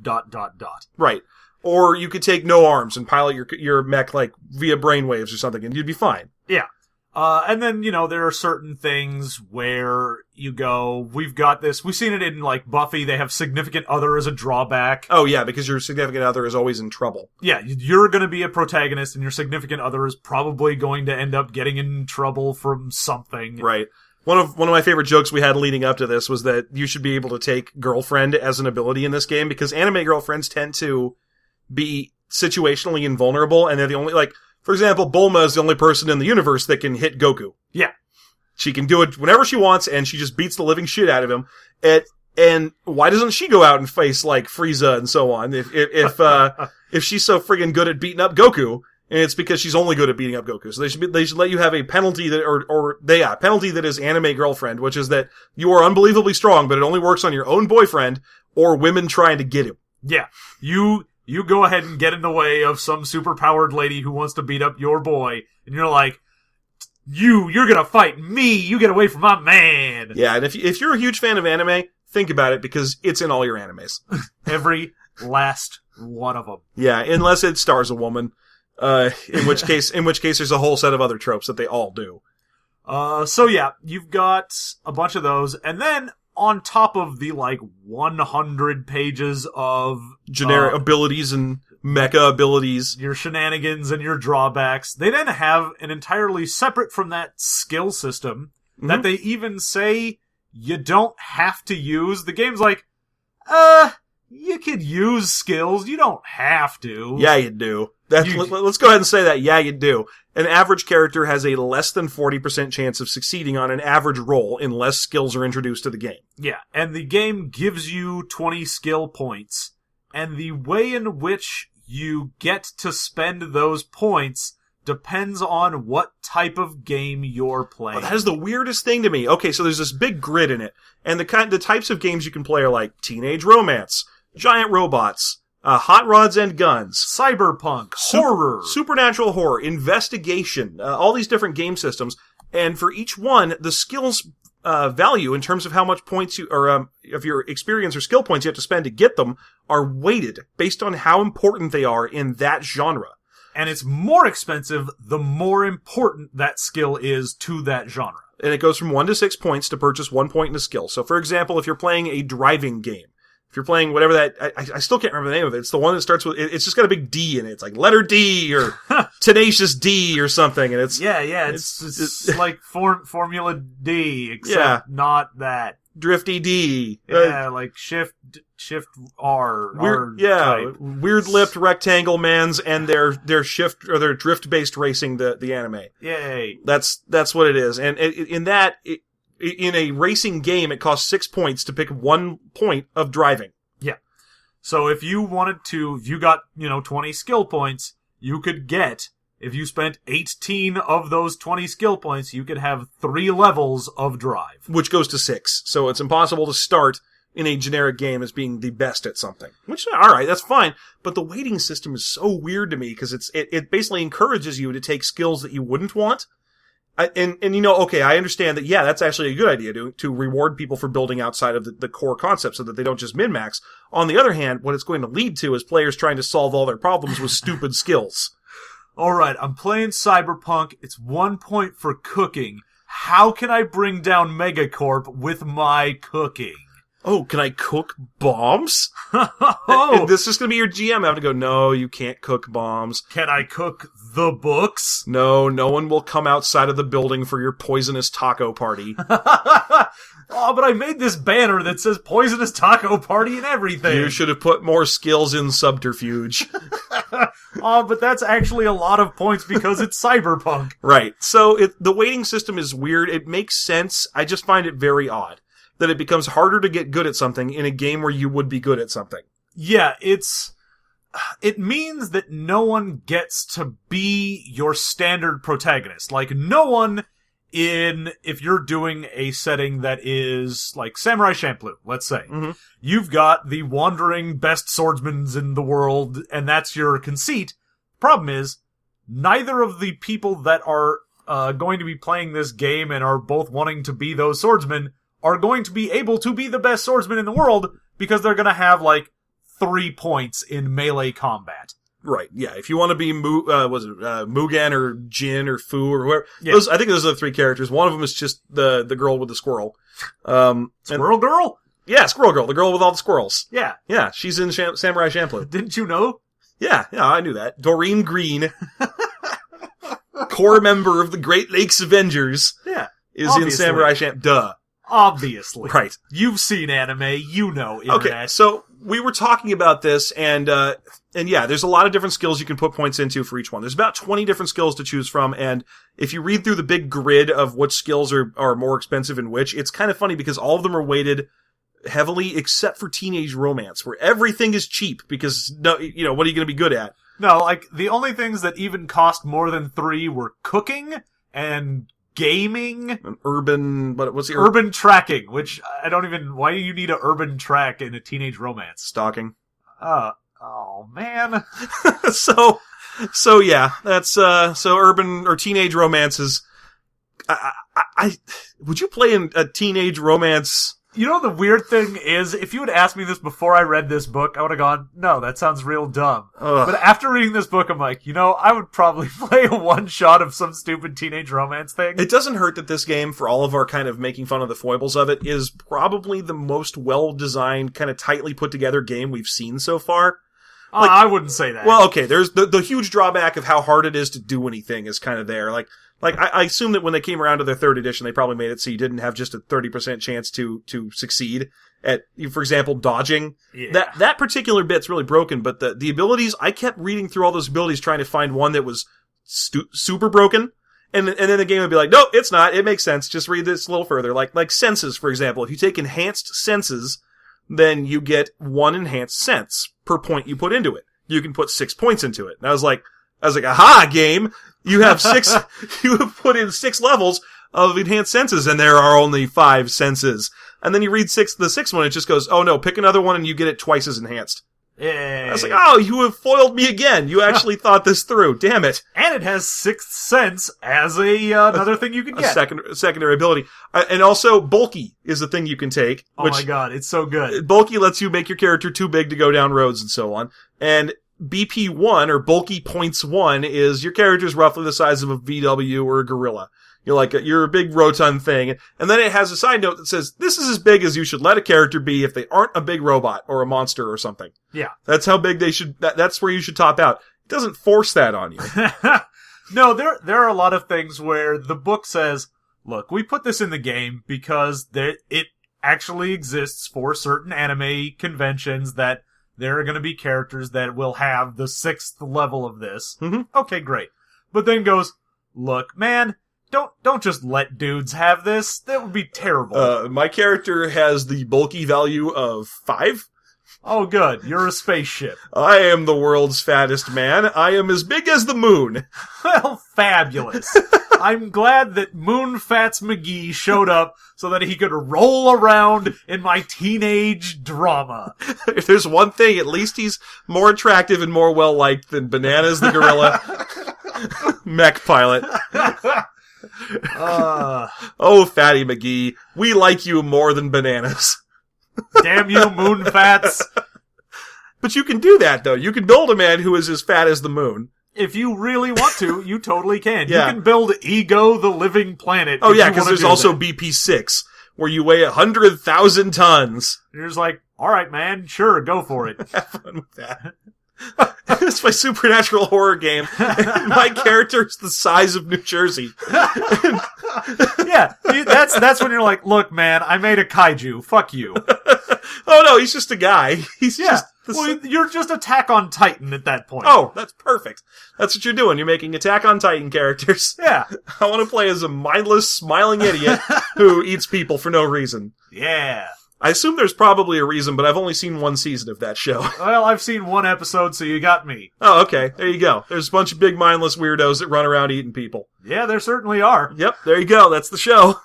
Right. Or you could take no arms and pilot your mech like via brainwaves or something and you'd be fine. Yeah. And then, there are certain things where you go, we've got this. We've seen it in, like, Buffy. They have significant other as a drawback. Oh, yeah, because your significant other is always in trouble. Yeah, you're going to be a protagonist, and your significant other is probably going to end up getting in trouble from something. Right. One of my favorite jokes we had leading up to this was that you should be able to take girlfriend as an ability in this game, because anime girlfriends tend to be situationally invulnerable, and they're the only, like... For example, Bulma is the only person in the universe that can hit Goku. Yeah. She can do it whenever she wants, and she just beats the living shit out of him. And why doesn't she go out and face, like, Frieza and so on? If she's so friggin' good at beating up Goku, and it's because she's only good at beating up Goku. So they should let you have a penalty penalty that is anime girlfriend, which is that you are unbelievably strong, but it only works on your own boyfriend or women trying to get him. Yeah. You go ahead and get in the way of some superpowered lady who wants to beat up your boy, and you're like, you're gonna fight me, you get away from my man! Yeah, and if you're a huge fan of anime, think about it, because it's in all your animes. Every last one of them. Yeah, unless it stars a woman, in which case there's a whole set of other tropes that they all do. So yeah, you've got a bunch of those, and then on top of the, 100 pages of... generic abilities and mecha abilities. Your shenanigans and your drawbacks. They then have an entirely separate from that skill system that they even say you don't have to use. The game's like, you could use skills. You don't have to. Yeah, you do. Let's go ahead and say that. Yeah, you do. An average character has a less than 40% chance of succeeding on an average roll unless skills are introduced to the game. Yeah, and the game gives you 20 skill points, and the way in which you get to spend those points depends on what type of game you're playing. Oh, that is the weirdest thing to me. Okay, so there's this big grid in it, and the types of games you can play are like teenage romance, giant robots, hot rods and guns, cyberpunk, horror, supernatural horror, investigation, all these different game systems. And for each one, the skills value in terms of how much points of your experience or skill points you have to spend to get them are weighted based on how important they are in that genre. And it's more expensive the more important that skill is to that genre. And it goes from 1 to 6 points to purchase 1 point in a skill. So for example, if you're playing a driving game, if you're playing whatever that, I still can't remember the name of it. It's the one that starts with, it's just got a big D in it. It's like letter D or Tenacious D or something. And it's, yeah. It's like Formula D, except not that. Drifty D. Yeah, like Shift R. Weird lipped rectangle mans and their shift or their drift based racing, the anime. Yay. That's what it is. And in that, in a racing game, it costs 6 points to pick 1 point of driving. Yeah. So if you got, 20 skill points, you could get, if you spent 18 of those 20 skill points, you could have 3 levels of drive. Which goes to 6. So it's impossible to start in a generic game as being the best at something. Which, alright, that's fine. But the weighting system is so weird to me, because it basically encourages you to take skills that you wouldn't want, Okay, I understand that, yeah, that's actually a good idea to reward people for building outside of the core concept so that they don't just min-max. On the other hand, what it's going to lead to is players trying to solve all their problems with stupid skills. Alright, I'm playing Cyberpunk. It's 1 point for cooking. How can I bring down Megacorp with my cooking? Oh, can I cook bombs? Oh. And this is going to be your GM. I have to go, no, you can't cook bombs. Can I cook the books? No one will come outside of the building for your poisonous taco party. Oh, but I made this banner that says poisonous taco party and everything. You should have put more skills in subterfuge. Oh, but that's actually a lot of points because it's Cyberpunk. Right. So the weighting system is weird. It makes sense. I just find it very odd that it becomes harder to get good at something in a game where you would be good at something. Yeah, it means that no one gets to be your standard protagonist. Like, no one if you're doing a setting that is like Samurai Champloo, let's say, you've got the wandering best swordsmen in the world, and that's your conceit. Problem is, neither of the people that are going to be playing this game and are both wanting to be those swordsmen are going to be able to be the best swordsman in the world because they're going to have, like, 3 points in melee combat. Right, yeah. If you want to be Mugen or Jin or Fu or whoever. Yeah. I think those are the 3 characters. One of them is just the girl with the squirrel. Squirrel Girl? Yeah, Squirrel Girl, the girl with all the squirrels. Yeah. Yeah, she's in Samurai Champloo. Didn't you know? Yeah, I knew that. Doreen Green, core member of the Great Lakes Avengers, is obviously. in Samurai Champloo. Duh. Obviously. Right. You've seen anime, you know internet. Okay, so we were talking about this, and yeah, there's a lot of different skills you can put points into for each one. There's about 20 different skills to choose from, and if you read through the big grid of which skills are more expensive and which, it's kind of funny because all of them are weighted heavily except for teenage romance, where everything is cheap because, no, what are you going to be good at? No, like, the only things that even cost more than 3 were cooking and gaming. Urban tracking, which I don't even, why do you need an urban track in a teenage romance? Stalking. Oh man. so yeah, that's, so urban or teenage romances. Would you play in a teenage romance? You know, the weird thing is, if you had asked me this before I read this book, I would have gone, no, that sounds real dumb. Ugh. But after reading this book, I'm like, I would probably play a one-shot of some stupid teenage romance thing. It doesn't hurt that this game, for all of our kind of making fun of the foibles of it, is probably the most well-designed, kind of tightly put-together game we've seen so far. I wouldn't say that. Well, okay, there's the huge drawback of how hard it is to do anything is kind of there. Like I assume that when they came around to their 3rd edition, they probably made it so you didn't have just a 30% chance to succeed at, for example, dodging. Yeah. That particular bit's really broken, but the abilities, I kept reading through all those abilities trying to find one that was super broken. And then the game would be like, no, it's not. It makes sense. Just read this a little further. Like senses, for example. If you take enhanced senses, then you get 1 enhanced sense per point you put into it. You can put 6 points into it. And I was like, aha, game! You have 6, you have put in 6 levels of enhanced senses, and there are only 5 senses. And then you read the 6th one, it just goes, oh no, pick another one and you get it twice as enhanced. Hey. I was like, oh, you have foiled me again. You actually thought this through. Damn it. And it has 6th sense as another thing you can get. Secondary ability. And also, bulky is the thing you can take. Oh my god, it's so good. Bulky lets you make your character too big to go down roads and so on. And BP1, or Bulky Points 1, is your character's roughly the size of a VW or a gorilla. You're a big rotund thing. And then it has a side note that says, this is as big as you should let a character be if they aren't a big robot or a monster or something. Yeah. That's how big they should, that's where you should top out. It doesn't force that on you. No, there are a lot of things where the book says, look, we put this in the game because it actually exists for certain anime conventions that there are going to be characters that will have the 6th level of this. Mm-hmm. Okay, great. But then goes, look, man, don't just let dudes have this. That would be terrible. My character has the bulky value of 5. Oh, good. You're a spaceship. I am the world's fattest man. I am as big as the moon. Well, fabulous. I'm glad that Moonfats McGee showed up so that he could roll around in my teenage drama. If there's one thing, at least he's more attractive and more well-liked than Bananas the gorilla mech pilot. Oh, Fatty McGee, we like you more than bananas. Damn you, moon fats. But you can do that, though. You can build a man who is as fat as the moon. If you really want to, you totally can. Yeah. You can build Ego the Living Planet. Oh, yeah, because there's also BP6, where you weigh 100,000 tons. You're just like, all right, man, sure, go for it. Have fun with that. It's my supernatural horror game. And my character's the size of New Jersey. Yeah, that's when you're like, look, man, I made a kaiju. Fuck you. Oh, no, he's just a guy. He's just... Well, you're just Attack on Titan at that point. Oh, that's perfect. That's what you're doing. You're making Attack on Titan characters. Yeah. I want to play as a mindless, smiling idiot who eats people for no reason. Yeah. I assume there's probably a reason, but I've only seen one season of that show. Well, I've seen one episode, so you got me. Oh, okay. There you go. There's a bunch of big mindless weirdos that run around eating people. Yeah, there certainly are. Yep, there you go. That's the show.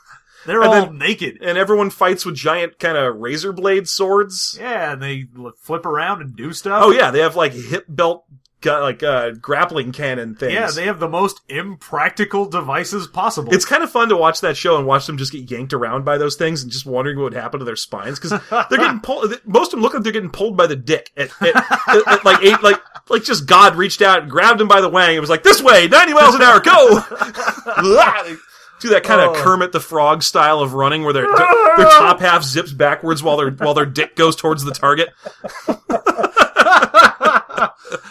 They're all naked. And everyone fights with giant kind of razor blade swords. Yeah, and they flip around and do stuff. Oh, yeah. They have like hip belt, grappling cannon things. Yeah, they have the most impractical devices possible. It's kind of fun to watch that show and watch them just get yanked around by those things and just wondering what would happen to their spines. Because they're getting pulled. Most of them look like they're getting pulled by the dick. At like 8, like just God reached out and grabbed him by the wang and was like, this way, 90 miles an hour, go! Do that kind of Kermit the Frog style of running where their top half zips backwards while their dick goes towards the target.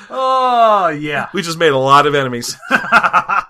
Oh, yeah. We just made a lot of enemies. Yeah.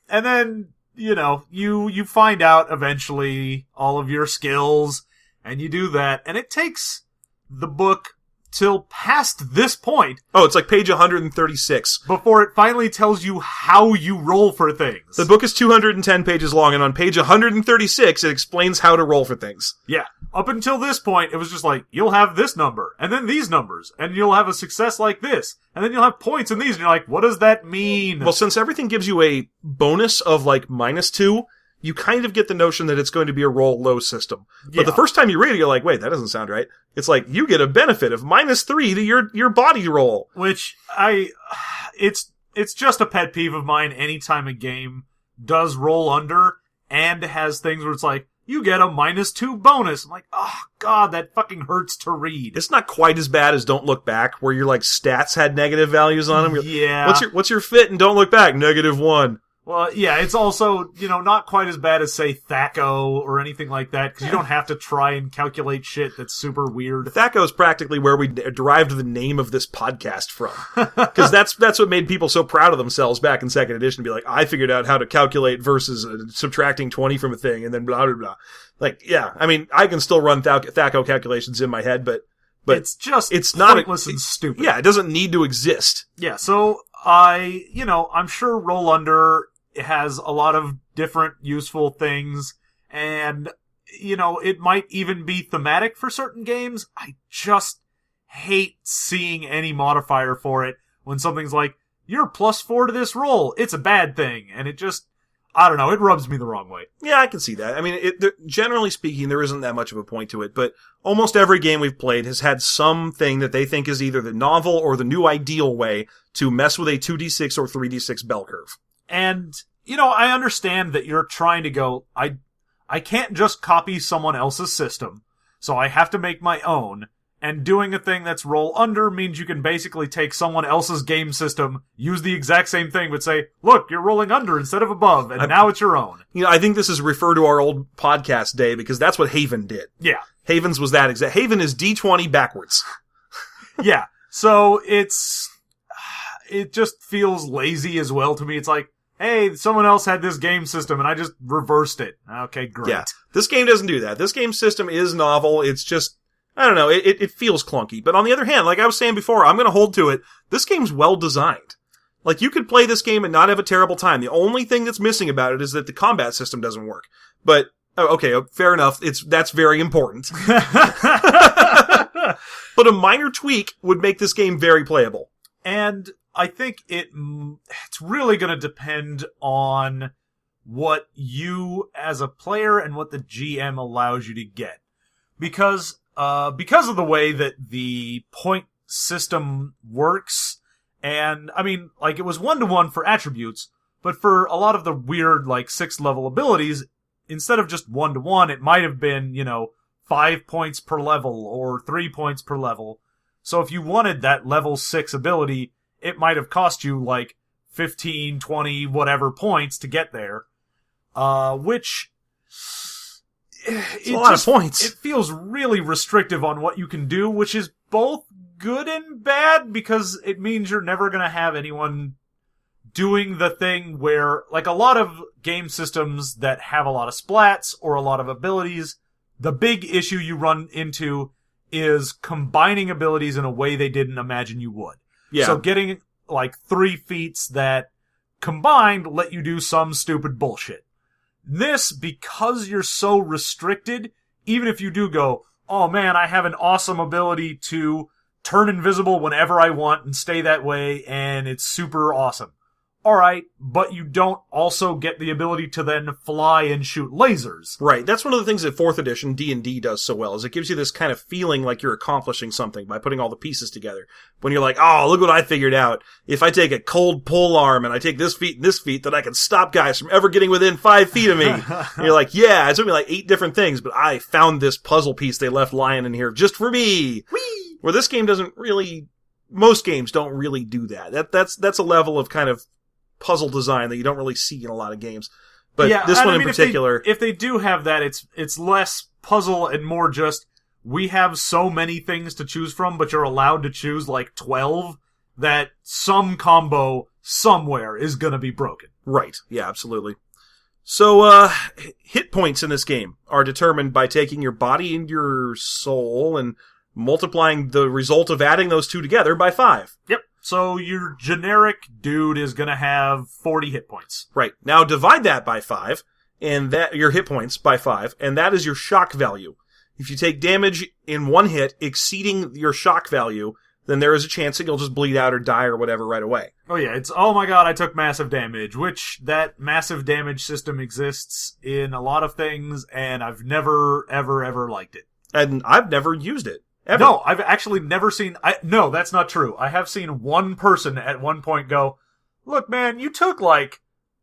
And then, you find out eventually all of your skills, and you do that, and it takes the book till past this point. Oh, it's like page 136. Before it finally tells you how you roll for things. The book is 210 pages long, and on page 136, it explains how to roll for things. Yeah. Up until this point, it was just like, you'll have this number, and then these numbers, and you'll have a success like this, and then you'll have points in these, and you're like, what does that mean? Well, since everything gives you a bonus of like -2, you kind of get the notion that it's going to be a roll low system. But the first time you read it, you're like, wait, that doesn't sound right. It's like, you get a benefit of -3 to your body roll. Which, it's just a pet peeve of mine anytime a game does roll under and has things where it's like, you get a -2 bonus. I'm like, oh god, that fucking hurts to read. It's not quite as bad as Don't Look Back, where your like stats had negative values on them. Yeah. What's your fit and Don't Look Back? -1. Well, yeah, it's also, not quite as bad as, say, THAC0 or anything like that, because you don't have to try and calculate shit that's super weird. THAC0 is practically where we derived the name of this podcast from. Because that's what made people so proud of themselves back in 2nd edition, to be like, I figured out how to calculate versus subtracting 20 from a thing, and then blah, blah, blah. Like, yeah, I mean, I can still run THAC0 calculations in my head, but it's just it's pointless and stupid. Yeah, it doesn't need to exist. Yeah, so I'm sure Roll Under has a lot of different useful things, and, it might even be thematic for certain games. I just hate seeing any modifier for it when something's like, you're +4 to this roll. It's a bad thing. And it just, I don't know, it rubs me the wrong way. Yeah, I can see that. I mean, generally speaking, there isn't that much of a point to it, but almost every game we've played has had something that they think is either the novel or the new ideal way to mess with a 2d6 or 3d6 bell curve. And, I understand that you're trying to go, I can't just copy someone else's system, so I have to make my own, and doing a thing that's roll under means you can basically take someone else's game system, use the exact same thing, but say, look, you're rolling under instead of above, and now it's your own. I think this is referred to our old podcast day, because that's what Haven did. Yeah. Haven's was that exact. Haven is D20 backwards. Yeah. So it just feels lazy as well to me. It's like, hey, someone else had this game system, and I just reversed it. Okay, great. Yeah. This game doesn't do that. This game system is novel. It's just, I don't know, it feels clunky. But on the other hand, like I was saying before, I'm going to hold to it. This game's well designed. Like, you could play this game and not have a terrible time. The only thing that's missing about it is that the combat system doesn't work. But, okay, fair enough. That's very important. But a minor tweak would make this game very playable. And I think it's really going to depend on what you as a player and what the GM allows you to get. Because of the way that the point system works, and I mean, like, it was 1-to-1 for attributes, But for a lot of the weird, like, 6th level abilities, instead of just 1-to-1, it might have been, 5 points per level or 3 points per level. So if you wanted that level 6 ability, it might have cost you, like, 15, 20, whatever points to get there. Which... It's a lot of points. It feels really restrictive on what you can do, which is both good and bad, because it means you're never going to have anyone doing the thing where, like, a lot of game systems that have a lot of splats or a lot of abilities, the big issue you run into is combining abilities in a way they didn't imagine you would. Yeah. So getting, like, 3 feats that combined let you do some stupid bullshit. This, because you're so restricted, even if you do go, oh man, I have an awesome ability to turn invisible whenever I want and stay that way, and it's super awesome. Alright, but you don't also get the ability to then fly and shoot lasers. Right. That's one of the things that 4th edition D&D does so well, is it gives you this kind of feeling like you're accomplishing something by putting all the pieces together. When you're like, oh, look what I figured out. If I take a cold pole arm and I take this feat and this feat, then I can stop guys from ever getting within 5 feet of me. And you're like, yeah, it took me like 8 different things, but I found this puzzle piece they left lying in here just for me. Whee! Where this game doesn't really, most games don't really do that. That's a level of kind of puzzle design that you don't really see in a lot of games. But yeah, this one in particular... If they do have that, it's less puzzle and more just, we have so many things to choose from, but you're allowed to choose like 12, that some combo somewhere is gonna be broken. Right. Yeah, absolutely. So, hit points in this game are determined by taking your body and your soul and multiplying the result of adding those two together by 5. Yep. So your generic dude is gonna have 40 hit points. Right. Now divide that by 5, and that, your hit points by 5, and that is your shock value. If you take damage in one hit exceeding your shock value, then there is a chance that you'll just bleed out or die or whatever right away. Oh yeah, it's, oh my god, I took massive damage, which that massive damage system exists in a lot of things, and I've never, ever liked it. And I've never used it. Ever. No, I've actually never seen... No, that's not true. I have seen one person at one point go, look, man, you took, like,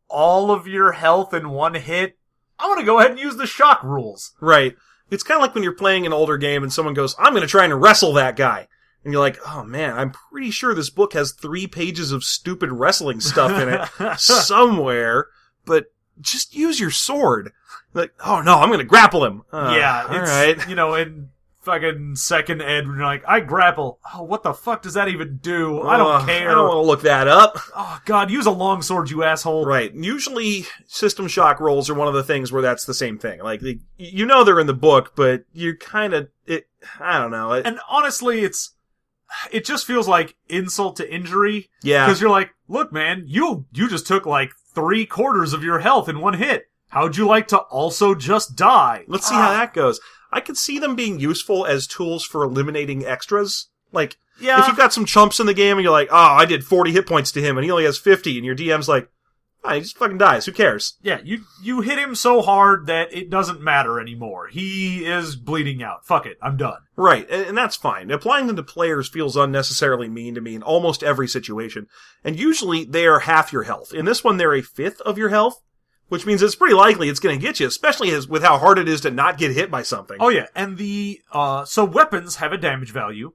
all of your health in one hit. I'm gonna go ahead and use the shock rules. Right. It's kind of like when you're playing an older game and someone goes, I'm gonna try and wrestle that guy. And you're like, oh man, I'm pretty sure this book has 3 pages of stupid wrestling stuff in it somewhere, but just use your sword. Like, oh no, I'm gonna grapple him. Yeah, it's, alright. In fucking second ed, when you're like, I grapple. Oh, what the fuck does that even do? I don't care. I don't want to look that up. Oh god, use a longsword, you asshole. Right. Usually, system shock rolls are one of the things where that's the same thing. Like, you know they're in the book, but you're kind of, I don't know. And honestly, it just feels like insult to injury. Yeah. Because you're like, look, man, you just took like 3/4 of your health in one hit. How'd you like to also just die? Let's see how that goes. I could see them being useful as tools for eliminating extras. Like, yeah. If you've got some chumps in the game and you're like, oh, I did 40 hit points to him and he only has 50, and your DM's like, oh, he just fucking dies. Who cares? Yeah, you hit him so hard that it doesn't matter anymore. He is bleeding out. Fuck it. I'm done. Right, and that's fine. Applying them to players feels unnecessarily mean to me in almost every situation. And usually they are half your health. In this one, they're a fifth of your health. Which means it's pretty likely it's going to get you, especially with how hard it is to not get hit by something. Oh yeah, and so weapons have a damage value,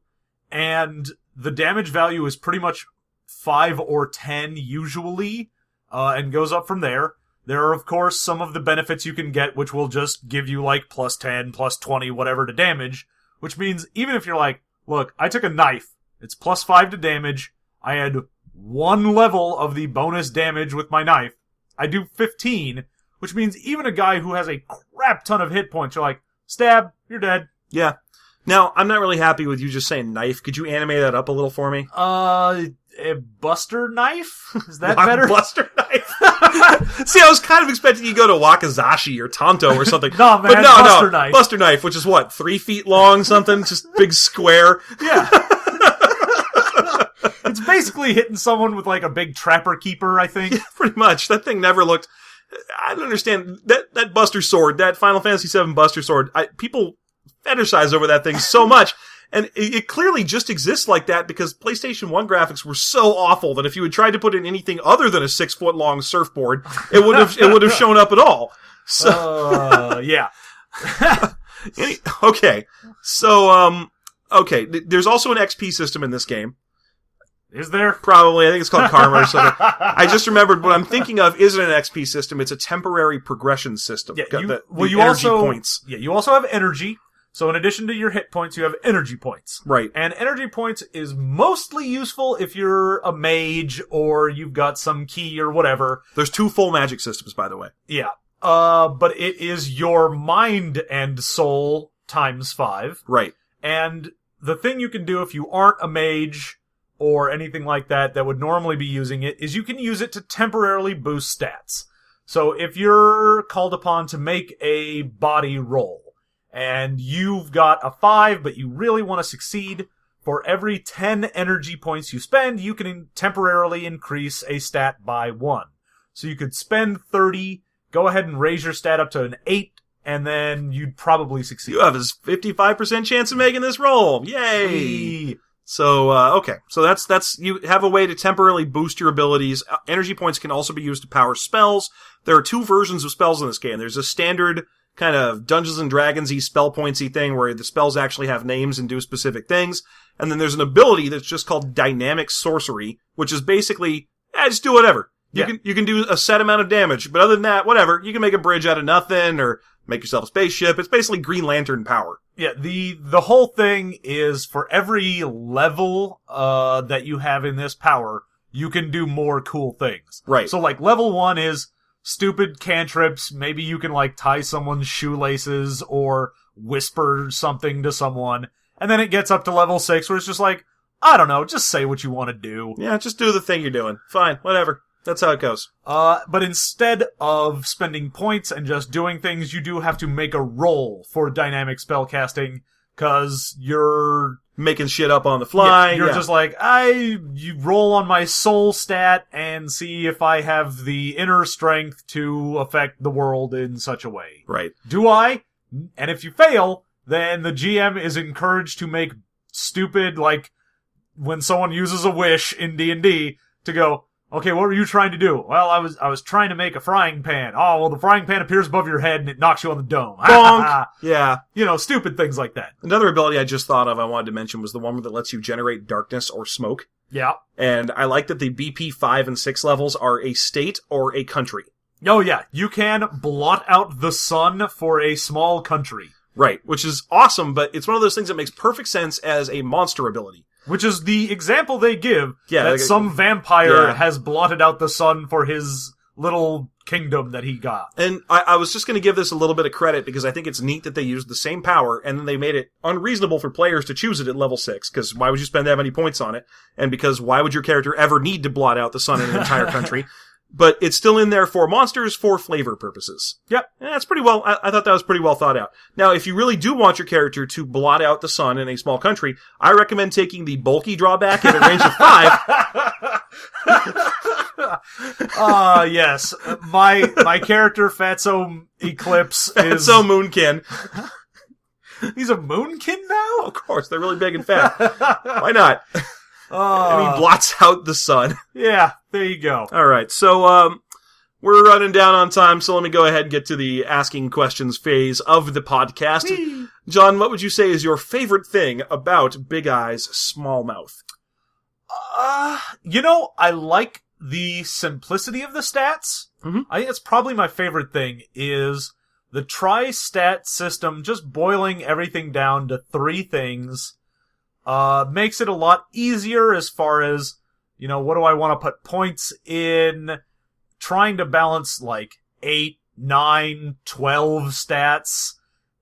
and the damage value is pretty much 5 or 10 usually, and goes up from there. There are, of course, some of the benefits you can get, which will just give you, like, plus 10, plus 20, whatever to damage, which means even if you're like, look, I took a knife, it's plus 5 to damage, I had 1 level of the bonus damage with my knife, I do 15, which means even a guy who has a crap ton of hit points, you're like, stab, you're dead. Yeah. Now, I'm not really happy with you just saying knife. Could you animate that up a little for me? A buster knife? Is that better? Buster knife? See, I was kind of expecting you to go to Wakizashi or Tonto or something. No, man, but buster knife. Buster knife, which is what, 3 feet long, something? Just big square? Yeah. It's basically hitting someone with, like, a big trapper keeper, I think. Yeah, pretty much. That thing never looked... I don't understand. That Buster Sword, that Final Fantasy VII Buster Sword, people fetishize over that thing so much. And it clearly just exists like that because PlayStation 1 graphics were so awful that if you had tried to put in anything other than a 6-foot-long surfboard, it would have shown up at all. So, yeah. Okay. So, okay. There's also an XP system in this game. Is there? Probably. I think it's called Karma or something. I just remembered what I'm thinking of isn't an XP system. It's a temporary progression system. Yeah, you energy points. Yeah, you also have energy. So in addition to your hit points, you have energy points. Right. And energy points is mostly useful if you're a mage or you've got some key or whatever. There's 2 full magic systems, by the way. Yeah. But it is your mind and soul times 5. Right. And the thing you can do if you aren't a mage or anything like that would normally be using it is you can use it to temporarily boost stats. So if you're called upon to make a body roll and you've got a 5 but you really want to succeed, for every 10 energy points you spend, you can temporarily increase a stat by 1. So you could spend 30, go ahead and raise your stat up to an 8, and then you'd probably succeed. You have a 55% chance of making this roll. Yay! So, okay. So that's, you have a way to temporarily boost your abilities. Energy points can also be used to power spells. There are 2 versions of spells in this game. There's a standard kind of Dungeons and Dragons-y spell points-y thing where the spells actually have names and do specific things. And then there's an ability that's just called dynamic sorcery, which is basically, just do whatever. You can do a set amount of damage, but other than that, whatever. You can make a bridge out of nothing or make yourself a spaceship. It's basically Green Lantern power. Yeah, the whole thing is for every level that you have in this power, you can do more cool things. Right. So like level 1 is stupid cantrips. Maybe you can like tie someone's shoelaces or whisper something to someone. And then it gets up to level 6 where it's just like, I don't know, just say what you want to do. Yeah, just do the thing you're doing. Fine, whatever. That's how it goes. But instead of spending points and just doing things, you do have to make a roll for dynamic spellcasting, cause you're making shit up on the fly. You're just like, you roll on my soul stat and see if I have the inner strength to affect the world in such a way. Right. Do I? And if you fail, then the GM is encouraged to make stupid, like, when someone uses a wish in D&D, to go, okay, what were you trying to do? Well, I was trying to make a frying pan. Oh, well, the frying pan appears above your head and it knocks you on the dome. Bonk! Yeah. You know, stupid things like that. Another ability I just thought of I wanted to mention was the one that lets you generate darkness or smoke. Yeah. And I like that the BP 5 and 6 levels are a state or a country. Oh, yeah. You can blot out the sun for a small country. Right, which is awesome, but it's one of those things that makes perfect sense as a monster ability. Which is the example they give, that some vampire has blotted out the sun for his little kingdom that he got. And I was just going to give this a little bit of credit because I think it's neat that they used the same power and then they made it unreasonable for players to choose it at level 6, because why would you spend that many points on it? And because why would your character ever need to blot out the sun in an entire country? But it's still in there for monsters for flavor purposes. Yep. And that's pretty well, I thought that was pretty well thought out. Now, if you really do want your character to blot out the sun in a small country, I recommend taking the bulky drawback at a range of 5. Yes. My character, Fatso Eclipse, is... Fatso Moonkin. He's a Moonkin now? Of course, they're really big and fat. Why not? And he blots out the sun. Yeah, there you go. All right, so we're running down on time, so let me go ahead and get to the asking questions phase of the podcast. Whee! John, what would you say is your favorite thing about Big Eye's Small Mouth? I like the simplicity of the stats. Mm-hmm. I think it's probably my favorite thing is the tri-stat system, just boiling everything down to 3 things. Makes it a lot easier as far as, what do I want to put points in? Trying to balance like 8, 9, 12 stats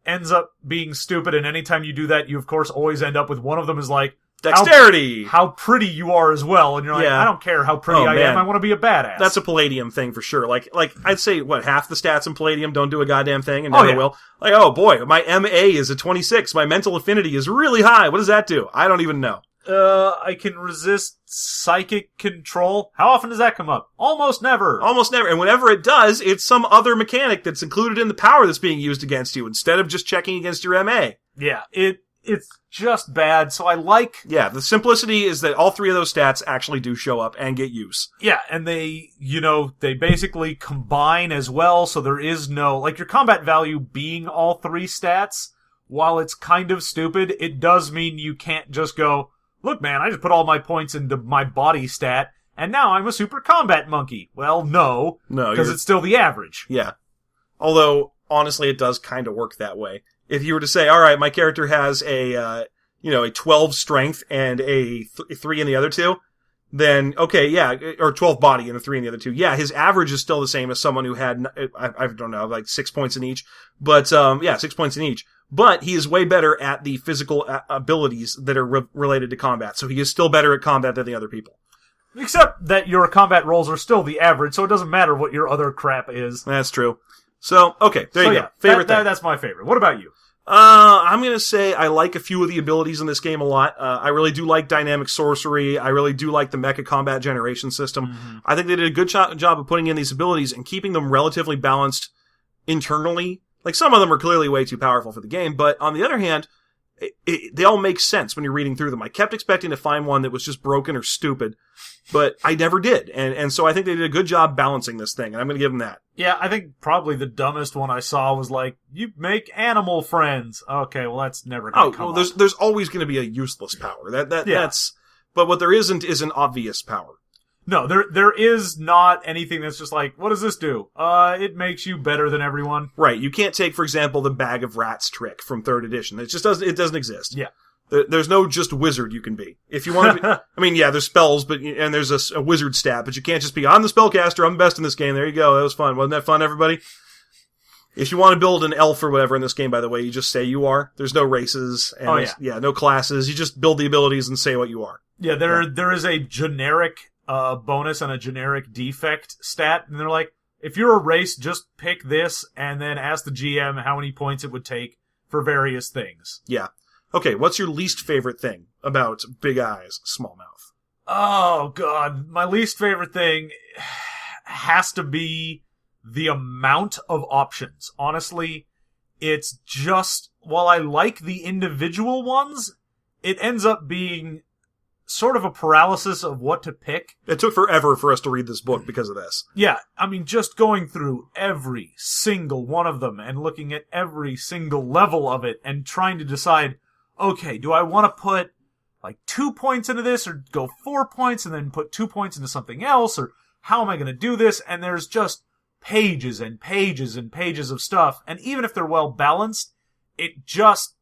ends up being stupid, and anytime you do that, you of course always end up with one of them is like, dexterity! How pretty you are as well, and you're like, I don't care how pretty I am, I want to be a badass. That's a Palladium thing for sure. Like I'd say, half the stats in Palladium don't do a goddamn thing, and never will. Like, oh boy, my MA is a 26, my mental affinity is really high, what does that do? I don't even know. I can resist psychic control. How often does that come up? Almost never. Almost never. And whenever it does, it's some other mechanic that's included in the power that's being used against you, instead of just checking against your MA. Yeah, it it's just bad. So I like... Yeah, the simplicity is that all three of those stats actually do show up and get use. Yeah, and they basically combine as well, so there is no... Like, your combat value being all three stats, while it's kind of stupid, it does mean you can't just go, look, man, I just put all my points into my body stat, and now I'm a super combat monkey. Well, no, because it's still the average. Yeah. Although, honestly, it does kind of work that way. If you were to say, all right, my character has a 12 strength and a 3 in the other two, then, okay, yeah, or 12 body and a 3 in the other two. Yeah, his average is still the same as someone who had, I don't know, like 6 points in each. But, 6 points in each. But he is way better at the physical abilities that are related to combat. So he is still better at combat than the other people. Except that your combat rolls are still the average, so it doesn't matter what your other crap is. That's true. So, okay, there you go. Favorite thing. That's my favorite. What about you? I'm gonna say I like a few of the abilities in this game a lot. I really do like dynamic sorcery. I really do like the mecha combat generation system. Mm-hmm. I think they did a good job of putting in these abilities and keeping them relatively balanced internally. Like, some of them are clearly way too powerful for the game, but on the other hand, they all make sense when you're reading through them. I kept expecting to find one that was just broken or stupid, but I never did. And so I think they did a good job balancing this thing, and I'm going to give them that. Yeah, I think probably the dumbest one I saw was like, you make animal friends. Okay, well, that's never going to come up. There's always going to be a useless power. That's, but what there isn't is an obvious power. No, there is not anything that's just like, what does this do? It makes you better than everyone. Right. You can't take, for example, the bag of rats trick from 3rd edition. It just doesn't exist. Yeah. There's no just wizard you can be. If you want to be, I mean, yeah, there's spells, and there's a wizard stat, but you can't just be, I'm the spellcaster, I'm the best in this game. There you go. That was fun. Wasn't that fun, everybody? If you want to build an elf or whatever in this game, by the way, you just say you are. There's no races. And no classes. You just build the abilities and say what you are. Yeah, there is a generic bonus and a generic defect stat, and they're like, if you're a race, just pick this and then ask the GM how many points it would take for various things. Yeah. Okay, what's your least favorite thing about Big Eyes, Small Mouth? Oh, God. My least favorite thing has to be the amount of options. Honestly, it's just, while I like the individual ones, it ends up being sort of a paralysis of what to pick. It took forever for us to read this book because of this. Yeah, I mean, just going through every single one of them and looking at every single level of it and trying to decide, okay, do I want to put like 2 points into this or go 4 points and then put 2 points into something else, or how am I going to do this? And there's just pages and pages and pages of stuff. And even if they're well balanced, it just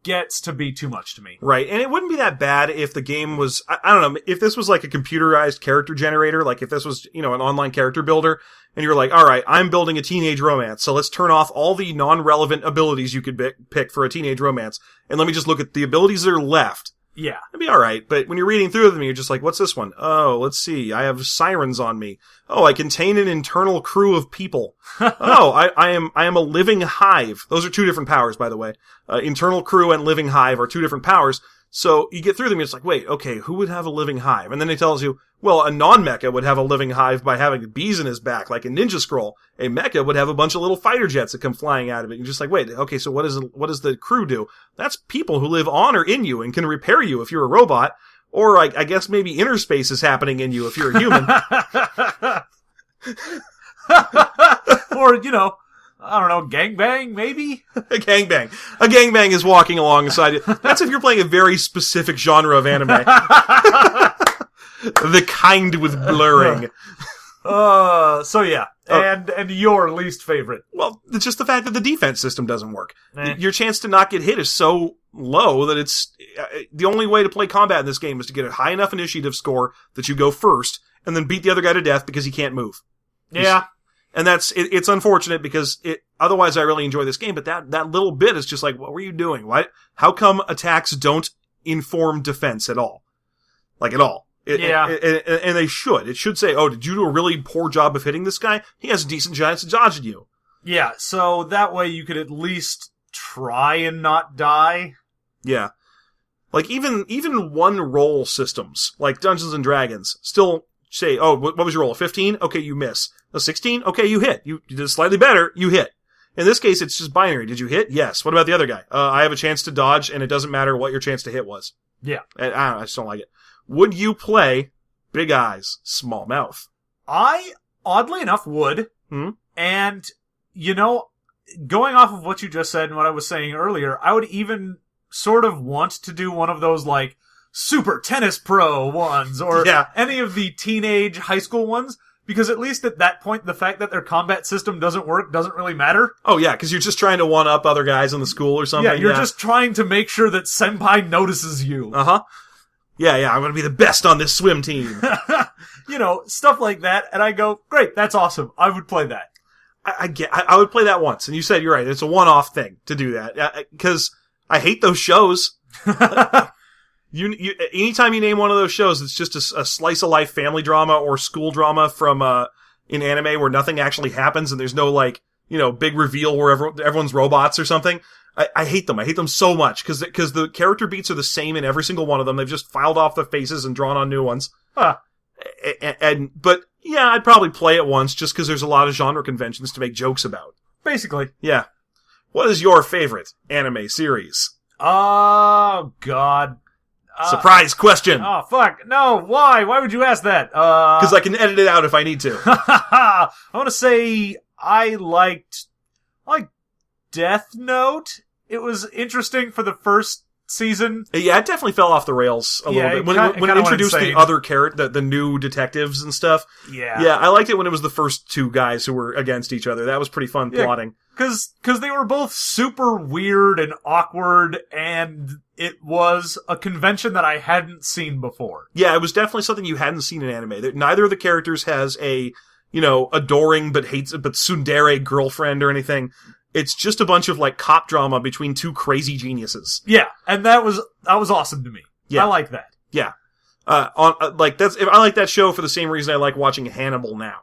gets to be too much to me. Right, and it wouldn't be that bad if the game was, I don't know, if this was like a computerized character generator, like if this was, an online character builder, and you're like, alright, I'm building a teenage romance, so let's turn off all the non-relevant abilities you could pick for a teenage romance, and let me just look at the abilities that are left. Yeah. It'd be alright, but when you're reading through them, you're just like, what's this one? Oh, let's see, I have sirens on me. Oh, I contain an internal crew of people. Oh, I am a living hive. Those are 2 different powers, by the way. Internal crew and living hive are 2 different powers. So you get through them, it's like, wait, okay, who would have a living hive? And then it tells you, well, a non-mecha would have a living hive by having bees in his back, like a ninja scroll. A mecha would have a bunch of little fighter jets that come flying out of it. You're just like, wait, okay, so what does the crew do? That's people who live on or in you and can repair you if you're a robot. Or I guess maybe inner space is happening in you if you're a human. Or, I don't know, gangbang, maybe? A gangbang. A gangbang is walking alongside you. That's if you're playing a very specific genre of anime. The kind with blurring. So yeah. And your least favorite? Well, it's just the fact that the defense system doesn't work. Your chance to not get hit is so low that it's the only way to play combat in this game is to get a high enough initiative score that you go first and then beat the other guy to death because he can't move. Yeah. And it's unfortunate because otherwise I really enjoy this game, but that little bit is just like, what were you doing? How come attacks don't inform defense at all? Like at all. And they should. It should say, oh, did you do a really poor job of hitting this guy? He has a decent chance of dodging you. Yeah, so that way you could at least try and not die. Yeah. Like even one roll systems, like Dungeons and Dragons, still say, oh, what was your roll? A 15? Okay, you miss. A 16? Okay, you hit. You did slightly better, you hit. In this case, it's just binary. Did you hit? Yes. What about the other guy? I have a chance to dodge, and it doesn't matter what your chance to hit was. Yeah. And I don't know, I just don't like it. Would you play Big Eyes, Small Mouth? I, oddly enough, would. Hmm? And, you know, going off of what you just said and what I was saying earlier, I would even sort of want to do one of those, like, Super Tennis Pro ones, or any of the teenage high school ones, because at least at that point, the fact that their combat system doesn't work doesn't really matter. Oh, yeah, because you're just trying to one-up other guys in the school or something. Yeah, you're just trying to make sure that Senpai notices you. Uh-huh. Yeah, I'm gonna be the best on this swim team. You know, stuff like that, and I go, great, that's awesome. I would play that. I would play that once, and you said you're right. It's a one-off thing to do that, because I hate those shows. You anytime you name one of those shows, it's just a slice of life family drama or school drama from in anime where nothing actually happens and there's no like big reveal where everyone's robots or something. I hate them. I hate them so much because the character beats are the same in every single one of them. They've just filed off the faces and drawn on new ones. But yeah, I'd probably play it once just because there's a lot of genre conventions to make jokes about. Basically, yeah. What is your favorite anime series? Oh God. Surprise question. Oh, fuck. No, why? Why would you ask that? Because I can edit it out if I need to. I want to say I liked Death Note. It was interesting for the first season. Yeah, it definitely fell off the rails a little bit. When it introduced the other character, the new detectives and stuff. Yeah. Yeah, I liked it when it was the first two guys who were against each other. That was pretty fun plotting. Because they were both super weird and awkward, and it was a convention that I hadn't seen before. Yeah, it was definitely something you hadn't seen in anime. Neither of the characters has a, adoring but tsundere girlfriend or anything. It's just a bunch of like cop drama between two crazy geniuses. Yeah, and that was awesome to me. Yeah. I like that. Yeah. I like that show for the same reason I like watching Hannibal now.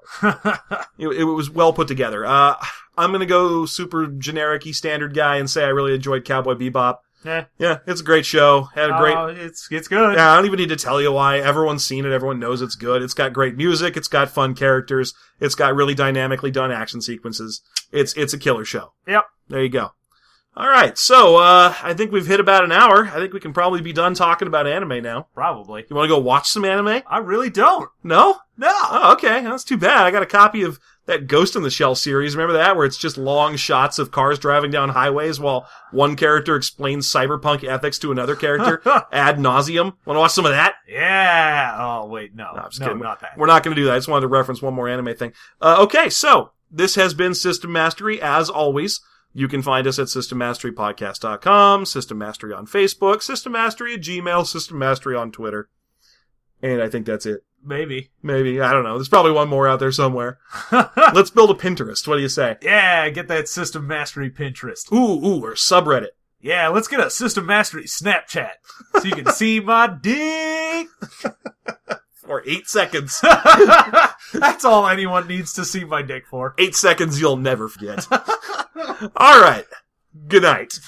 It was well put together. I'm gonna go super generic-y standard guy and say I really enjoyed Cowboy Bebop. Yeah, it's a great show. It's good. Yeah, I don't even need to tell you why. Everyone's seen it. Everyone knows it's good. It's got great music. It's got fun characters. It's got really dynamically done action sequences. It's a killer show. Yep. There you go. All right, so I think we've hit about an hour. I think we can probably be done talking about anime now. Probably. You want to go watch some anime? I really don't. No? No. Oh, okay. That's too bad. I got a copy of that Ghost in the Shell series. Remember that? Where it's just long shots of cars driving down highways while one character explains cyberpunk ethics to another character ad nauseum. Want to watch some of that? Yeah. Oh, wait, no. I'm just kidding. Not that. We're not going to do that. I just wanted to reference one more anime thing. Okay, so this has been System Mastery, as always. You can find us at SystemMasteryPodcast.com, System Mastery on Facebook, System Mastery at Gmail, System Mastery on Twitter. And I think that's it. Maybe. I don't know. There's probably one more out there somewhere. Let's build a Pinterest. What do you say? Yeah, get that System Mastery Pinterest. Ooh, or subreddit. Yeah, let's get a System Mastery Snapchat so you can see my dick. For 8 seconds. That's all anyone needs to see my dick for. 8 seconds you'll never forget. All right. Good night.